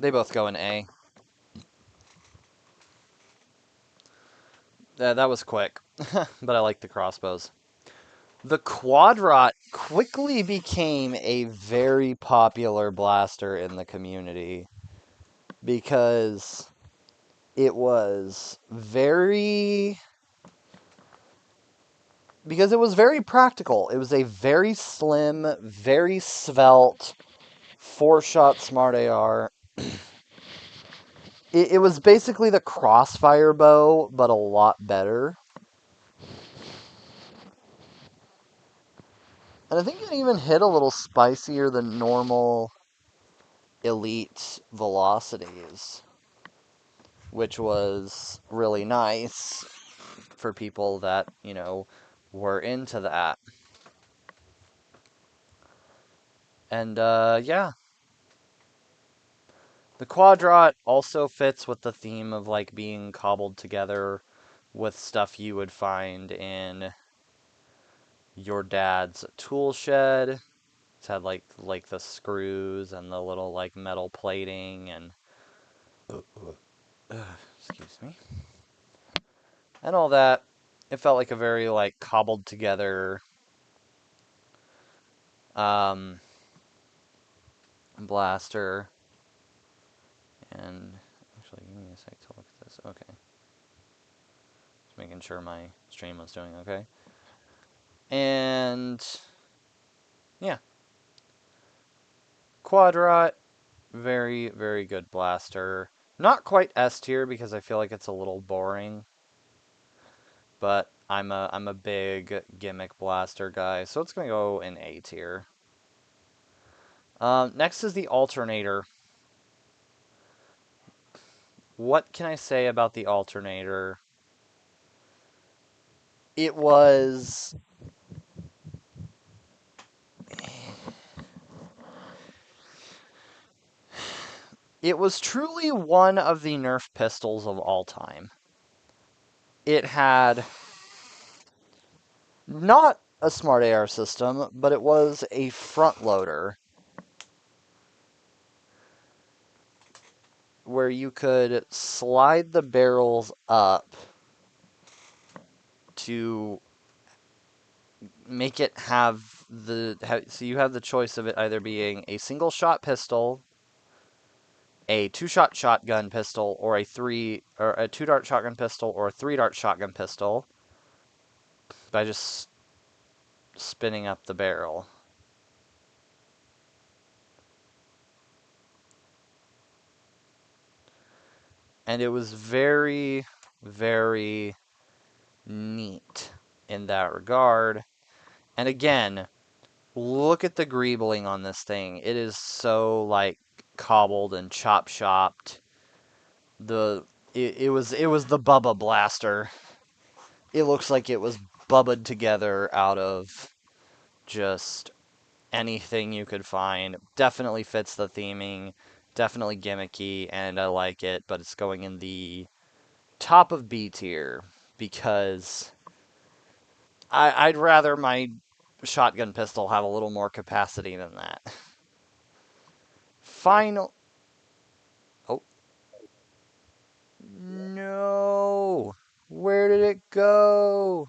Speaker 1: they both go in A. That was quick, but I like the crossbows. The Quadrot quickly became a very popular blaster in the community because it was very practical. It was a very slim, very svelte, four-shot smart AR. It was basically the crossfire bow, but a lot better. And I think it even hit a little spicier than normal elite velocities, which was really nice for people that, were into that. And yeah, the Quadrot also fits with the theme of like being cobbled together with stuff you would find in your dad's tool shed. It's had like the screws and the little like metal plating and excuse me, and all that. It felt like a very like cobbled together um, blaster. And actually, give me a sec to look at this. Okay, just making sure my stream was doing okay. And yeah, Quadrot, very very good blaster. Not quite S tier because I feel like it's a little boring, but I'm a big gimmick blaster guy, so it's gonna go in A tier. Next is the alternator. What can I say about the alternator? It was it was truly one of the Nerf pistols of all time. It had not a smart AR system, but it was a front loader where you could slide the barrels up to make it have so you have the choice of it either being a single shot pistol, a two-shot shotgun pistol, or a two-dart shotgun pistol, or a three-dart shotgun pistol by just spinning up the barrel. And it was very, very neat in that regard. And again, look at the greebling on this thing. It is so like cobbled and chop chopped. It was the Bubba Blaster. It looks like it was bubbled together out of just anything you could find. Definitely fits the theming. Definitely gimmicky, and I like it, but it's going in the top of B tier because I'd rather my shotgun pistol have a little more capacity than that. Final. Oh, no. Where did it go?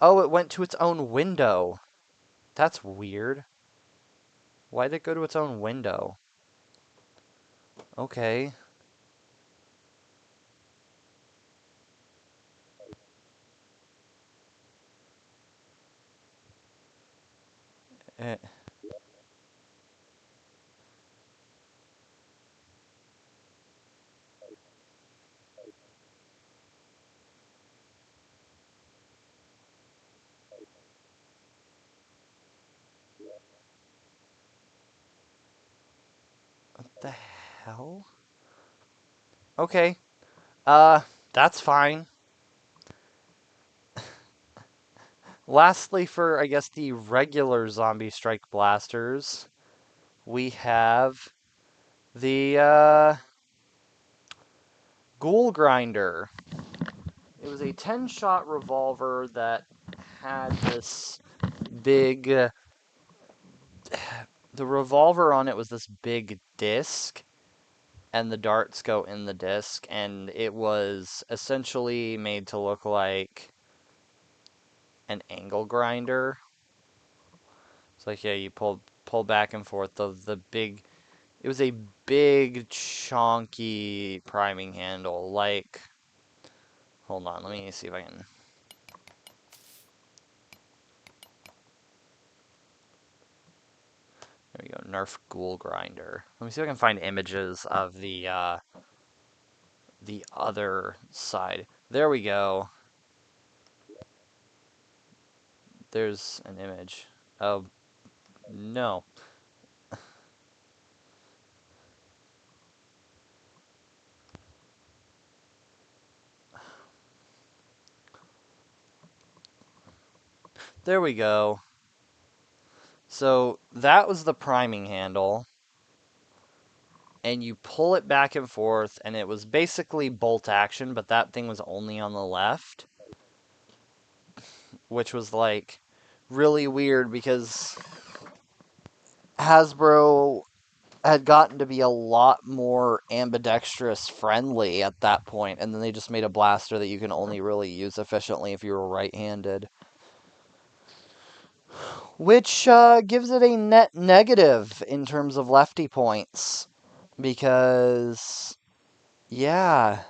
Speaker 1: Oh, it went to its own window. That's weird. Why did it go to its own window? Okay. Eh, what the hell? Okay. Uh, that's fine. Lastly, for I guess the regular zombie strike blasters, we have the Ghoul Grinder. It was a 10-shot revolver that had this big. The revolver on it was this big disc, and the darts go in the disc, and it was essentially made to look like an angle grinder. It's like, yeah, you pull back and forth. The big. It was a big, chonky priming handle. Like, hold on, let me see if I can. There we go, Nerf Ghoul Grinder. Let me see if I can find images of the other side. There we go. There's an image. Oh, no. There we go. So that was the priming handle, and you pull it back and forth, and it was basically bolt action, but that thing was only on the left, which was like really weird because Hasbro had gotten to be a lot more ambidextrous friendly at that point, and then they just made a blaster that you can only really use efficiently if you were right-handed, which gives it a net negative in terms of lefty points because yeah,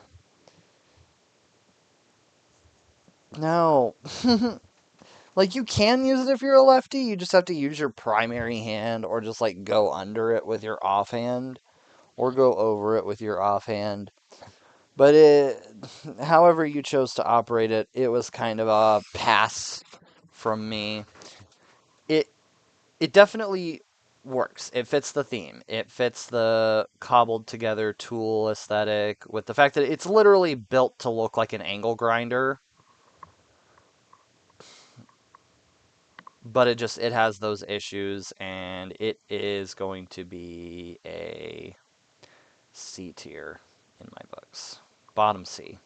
Speaker 1: no. Like, you can use it if you're a lefty, you just have to use your primary hand or just, like, go under it with your offhand or go over it with your offhand. But however you chose to operate it, it was kind of a pass from me. It it definitely works. It fits the theme. It fits the cobbled together tool aesthetic with the fact that it's literally built to look like an angle grinder, but it has those issues, and it is going to be a C tier in my books. Bottom C.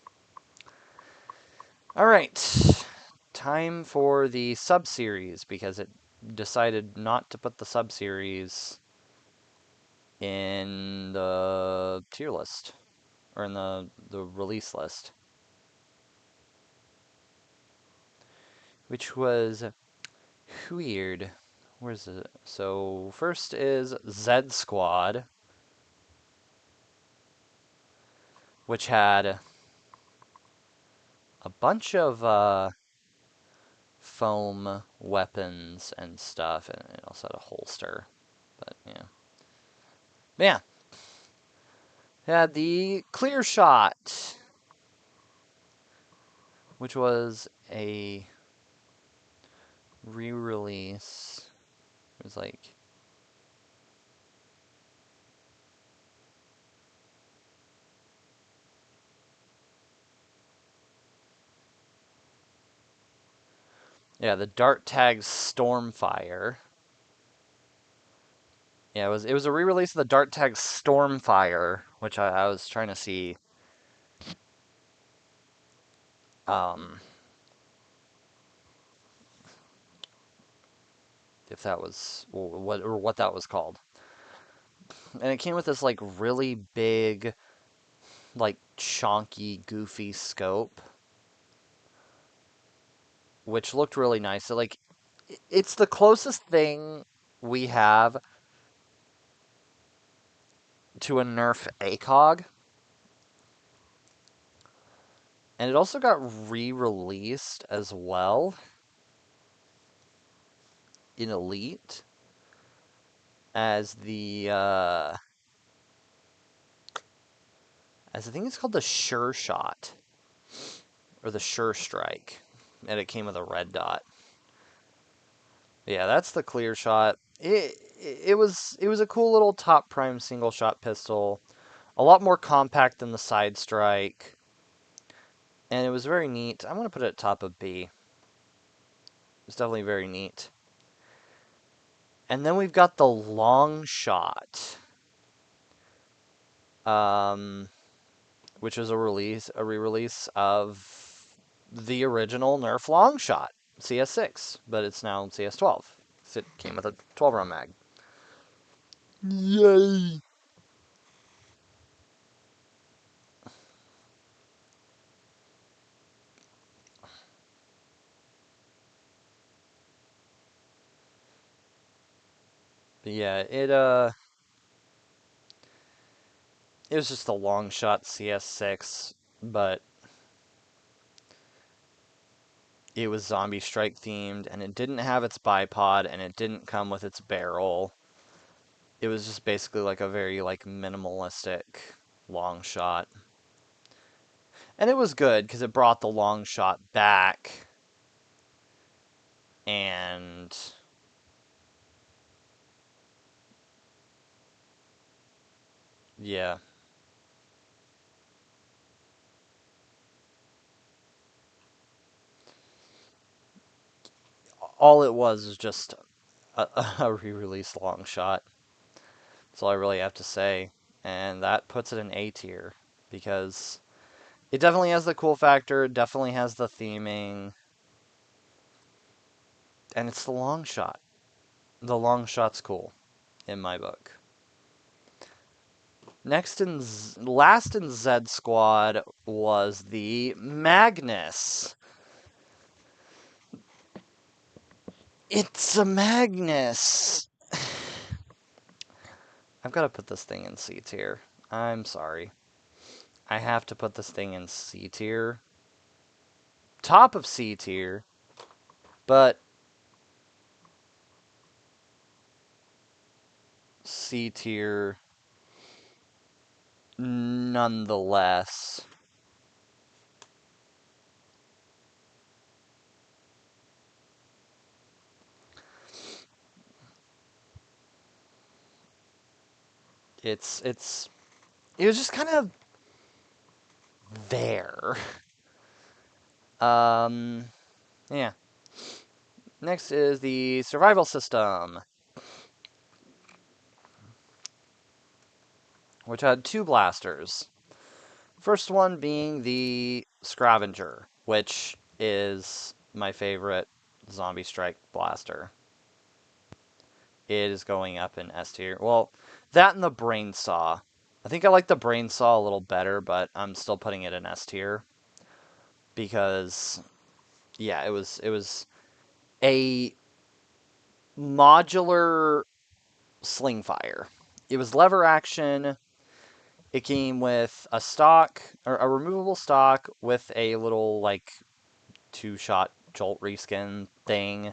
Speaker 1: All right. Time for the sub-series because it decided not to put the sub-series in the tier list or in the release list, which was weird. Where's it? So first is Z Squad, which had a bunch of foam weapons and stuff, and it also had a holster. But yeah, yeah, it had the Clear Shot, which was a re-release. It was like, yeah, the Dart Tag Stormfire. Yeah, it was a re-release of the Dart Tag Stormfire, which I was trying to see um if that was what that was called. And it came with this like really big, like chonky, goofy scope, which looked really nice. So like, it's the closest thing we have to a Nerf ACOG, and it also got re-released as well in Elite as the as I think it's called the Sure Shot or the Sure Strike, and it came with a red dot. Yeah, that's the clear shot. It was a cool little top prime single shot pistol, a lot more compact than the side strike, and it was very neat. I'm gonna put it at top of B. It's definitely very neat. And then we've got the long shot, um, which was a re-release of the original Nerf long shot, CS6, but it's now CS12. It came with a 12 round mag. Yay! But yeah, it was just a long shot CS6, but it was Zombie Strike themed, and it didn't have its bipod, and it didn't come with its barrel. It was just basically like a very like minimalistic long shot. And it was good because it brought the long shot back, and yeah, all it was just a re-released long shot. That's all I really have to say. And that puts it in A tier because it definitely has the cool factor, definitely has the theming, and it's the long shot. The long shot's cool in my book. Last in Z Squad was the Magnus. It's a Magnus. I've got to put this thing in C tier. I'm sorry. I have to put this thing in C tier. Top of C tier, but C tier nonetheless. It was just kind of there. Um, yeah. Next is the survival system, which had two blasters. First one being the Scavenger, which is my favorite Zombie Strike blaster. It is going up in S tier. Well, that and the Brain Saw. I think I like the Brain Saw a little better, but I'm still putting it in S tier because yeah, it was a modular sling fire. It was lever action. It came with a stock or a removable stock with a little like two-shot jolt reskin thing,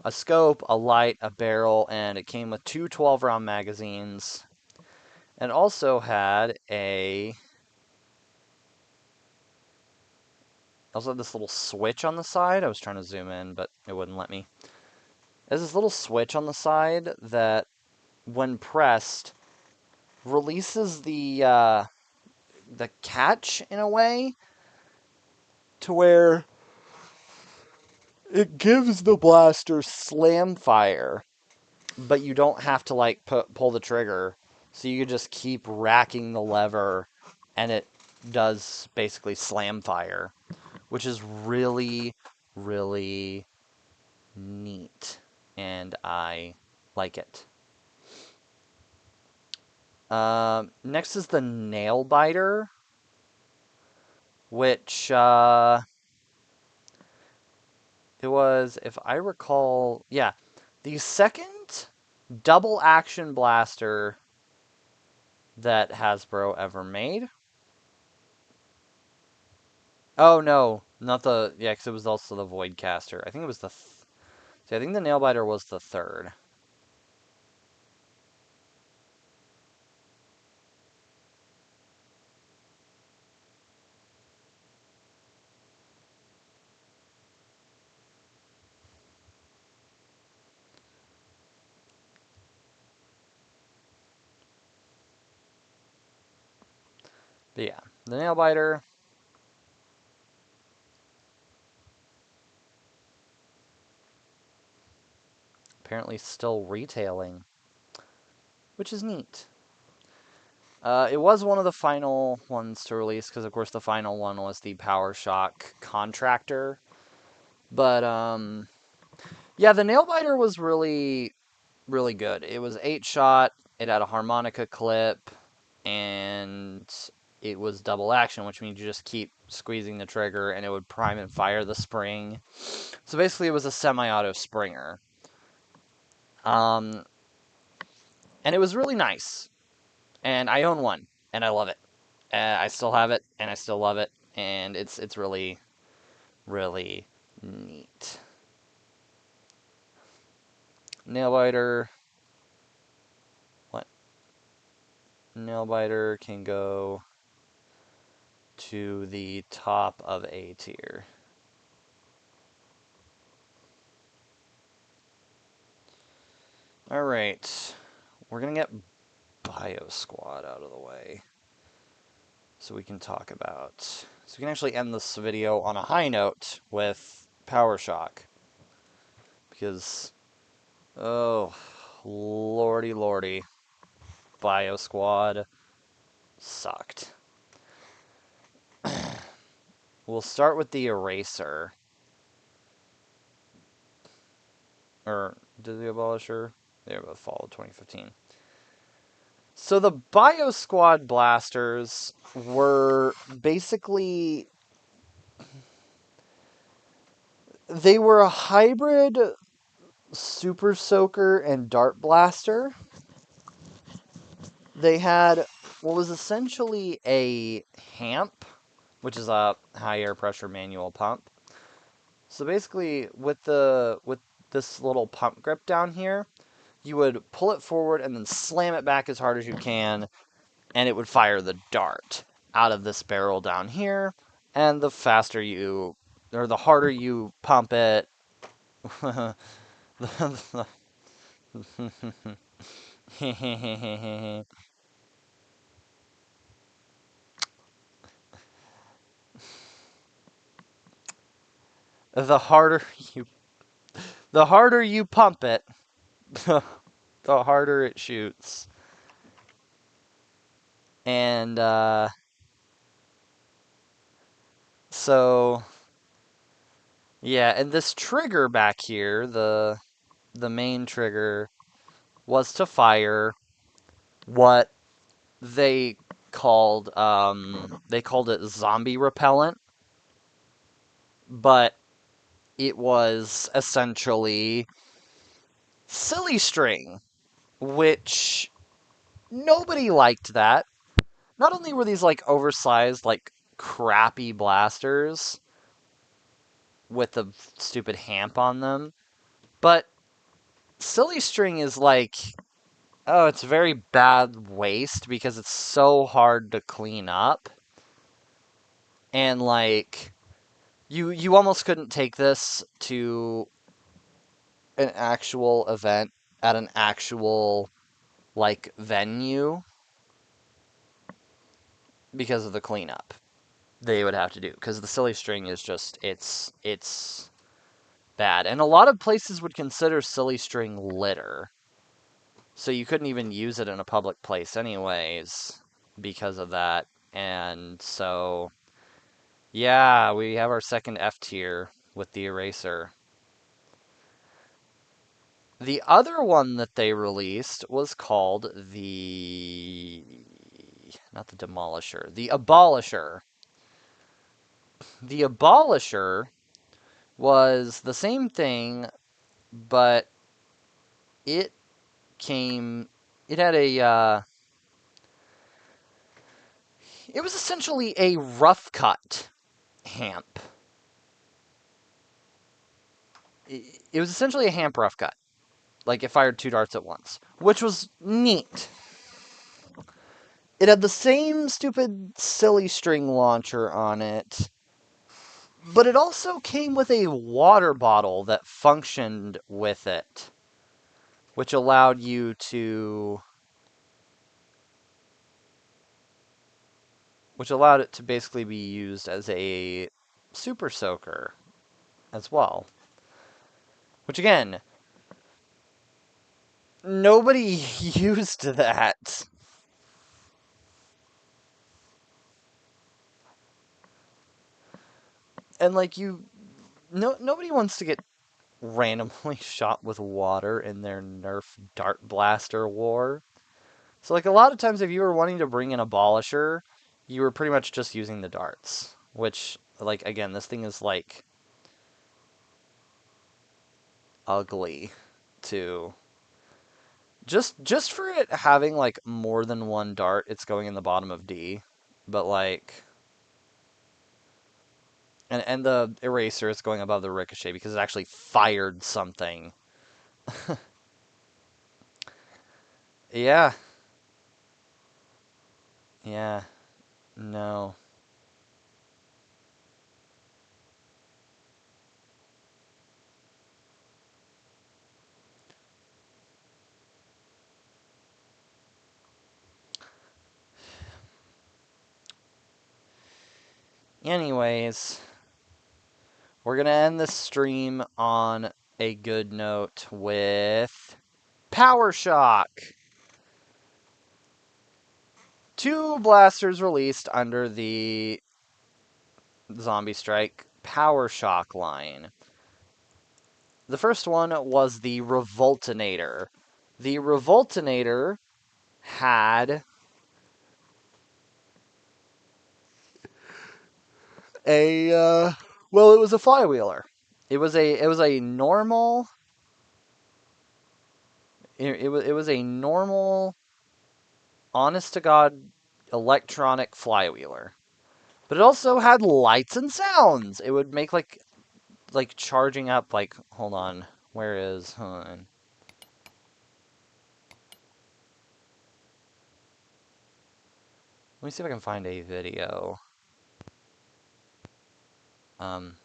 Speaker 1: a scope, a light, a barrel, and it came with two 12-round magazines. And also had this little switch on the side. I was trying to zoom in, but it wouldn't let me. There's this little switch on the side that, when pressed, releases the catch in a way to where it gives the blaster slam fire, but you don't have to like pull the trigger. So you just keep racking the lever, and it does basically slam fire, which is really, really neat and I like it. Next is the Nail Biter, which it was, if I recall, yeah, the second double action blaster that Hasbro ever made. Oh no, not the, yeah, because it was also the Voidcaster. I think it was the, see, I think the Nailbiter was the third. But yeah, the Nailbiter, apparently still retailing, which is neat. It was one of the final ones to release, because of course the final one was the PowerShock Contractor. But, yeah, the Nailbiter was really, really good. It was 8-shot, it had a harmonica clip, and it was double action, which means you just keep squeezing the trigger and it would prime and fire the spring. So basically it was a semi-auto springer. And it was really nice. And I own one, and I love it. I still have it, and I still love it, and it's really, really neat. Nail biter. What? Nail biter can go to the top of A tier. All right, we're gonna get Bio Squad out of the way, so we can talk about. So we can actually end this video on a high note with PowerShock, because oh, lordy lordy, Bio Squad sucked. We'll start with the Eraser. Or, did the Abolisher? They were both fall of 2015. So the Bio Squad blasters were basically... They were a hybrid Super Soaker and Dart Blaster. They had what was essentially a HAMP, which is a high air pressure manual pump. So basically, with this little pump grip down here, you would pull it forward and then slam it back as hard as you can, and it would fire the dart out of this barrel down here. And the faster you, or the harder you pump it, the harder you, the harder you pump it, the harder it shoots. And so yeah, and this trigger back here, the main trigger, was to fire what they called it zombie repellent, but it was essentially silly string, which nobody liked that. Not only were these like oversized, like crappy blasters with the stupid hamp on them, but silly string is like, oh, it's very bad waste because it's so hard to clean up. And like you almost couldn't take this to an actual event at an actual like venue because of the cleanup they would have to do, because the silly string is just it's bad. And a lot of places would consider silly string litter. So you couldn't even use it in a public place anyways because of that. And so yeah, we have our second F tier with the Eraser. The other one that they released was called the... Not the Demolisher, the Abolisher. The Abolisher was the same thing, but it came... It had a... it was essentially a rough cut hamp. It was essentially a hamp rough cut. Like, it fired 2 darts at once, which was neat. It had the same stupid, silly string launcher on it, but it also came with a water bottle that functioned with it, which allowed you to... which allowed it to basically be used as a super soaker as well. Which, again, nobody used that. And, like, nobody wants to get randomly shot with water in their Nerf Dart Blaster war. So, like, a lot of times if you were wanting to bring an Abolisher, you were pretty much just using the darts. Which, like, again, this thing is, like, ugly, too. Just for it having, like, more than one dart, it's going in the bottom of D. But, like... And the eraser is going above the ricochet because it actually fired something. Yeah. Yeah. No. Anyways, we're gonna end this stream on a good note with Power Shock. 2 blasters released under the Zombie Strike Power Shock line. The first one was the Revoltinator. The Revoltinator had a well, it was a flywheeler. It was a normal it was a normal, honest to God electronic flywheeler. But it also had lights and sounds. It would make like charging up, like, hold on. Hold on. Let me see if I can find a video. Um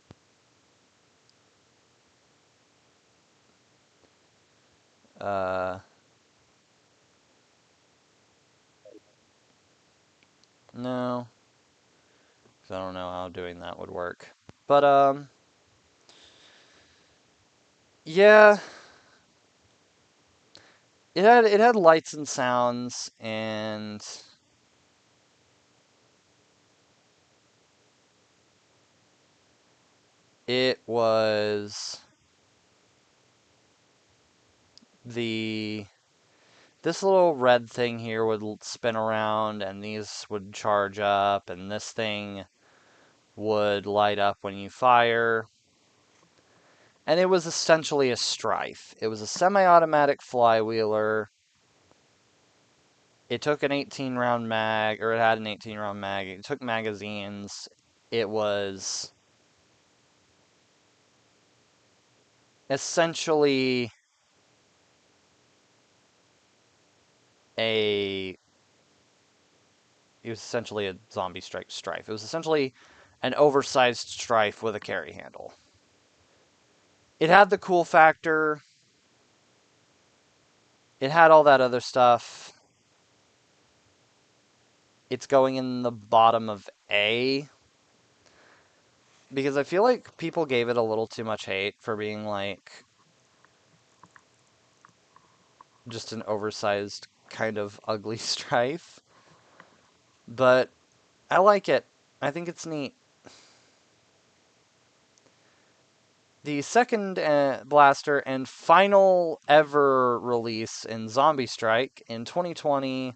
Speaker 1: uh no, 'cause I don't know how doing that would work. But yeah, it had lights and sounds, and it was the this little red thing here would spin around, and these would charge up, and this thing would light up when you fire. And it was essentially a Strife. It was a semi-automatic flywheeler. It took an 18-round mag, or it had an 18-round mag. It took magazines. It was essentially a zombie strike Strife. It was essentially an oversized Strife with a carry handle. It had the cool factor. It had all that other stuff. It's going in the bottom of A, because I feel like people gave it a little too much hate for being, like, just an oversized kind of ugly Strife. But I like it. I think it's neat. The second blaster and final ever release in Zombie Strike in 2020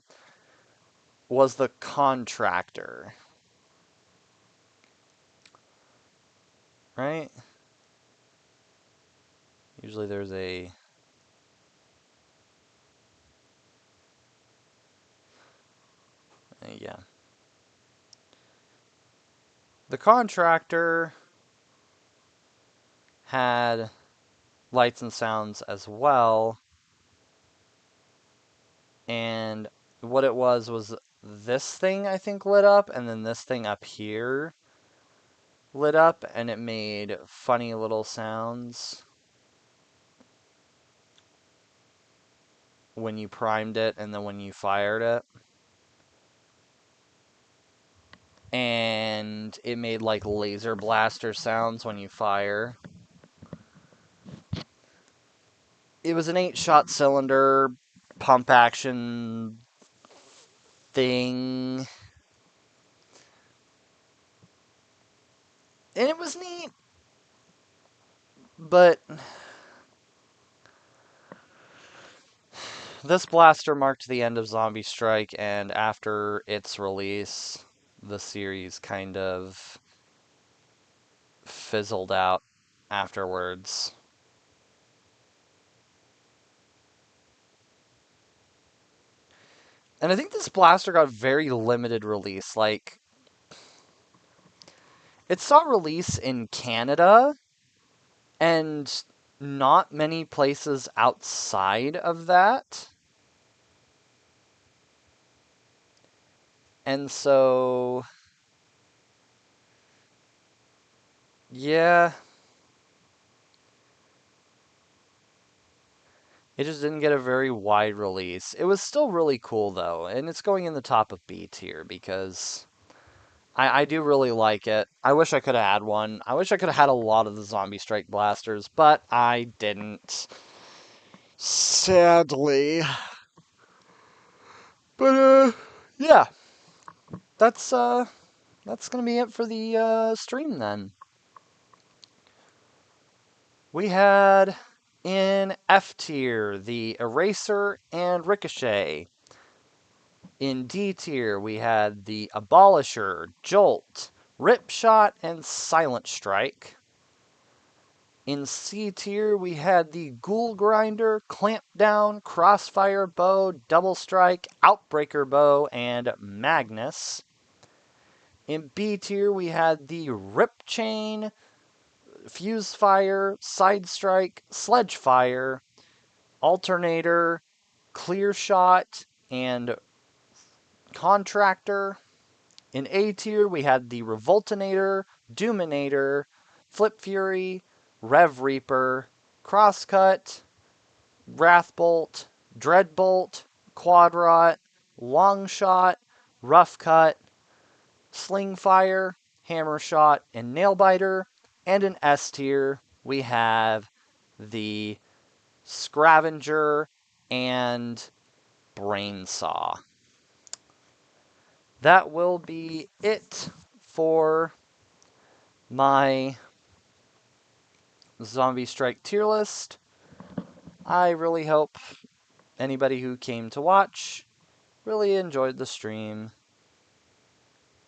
Speaker 1: was the Contractor. Right? Usually there's a... yeah. The Contractor had lights and sounds as well. And what it was this thing, I think, lit up, and then this thing up here lit up, and it made funny little sounds when you primed it and then when you fired it. And it made like laser blaster sounds when you fire. It was an 8-shot cylinder pump action thing. And it was neat. But this blaster marked the end of Zombie Strike, and after its release, the series kind of fizzled out afterwards. And I think this blaster got very limited release. Like, it saw release in Canada and not many places outside of that. And so, yeah, it just didn't get a very wide release. It was still really cool, though, and it's going in the top of B tier because I do really like it. I wish I could have had one. I wish I could have had a lot of the Zombie Strike blasters, but I didn't. Sadly. But, yeah. That's gonna be it for the, stream then. We had in F tier the Eraser and Ricochet. In D tier, we had the Abolisher, Jolt, Ripshot, and Silent Strike. In C tier, we had the Ghoul Grinder, Clampdown, Crossfire Bow, Double Strike, Outbreaker Bow, and Magnus. In B tier, we had the Rip Chain, Fuse Fire, Side Strike, Sledge Fire, Alternator, Clear Shot, and Contractor. In A tier, we had the Revoltinator, Doominator, Flip Fury, Rev Reaper, Crosscut, Wrathbolt, Dreadbolt, Quadrant, Longshot, Rough Cut, Slingfire, Hammershot, and Nailbiter. And in S tier, we have the Scravenger and Brainsaw. That will be it for my Zombie Strike tier list. I really hope anybody who came to watch really enjoyed the stream.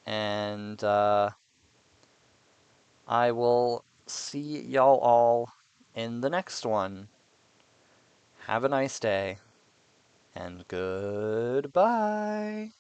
Speaker 1: And I will see y'all all in the next one. Have a nice day, and goodbye.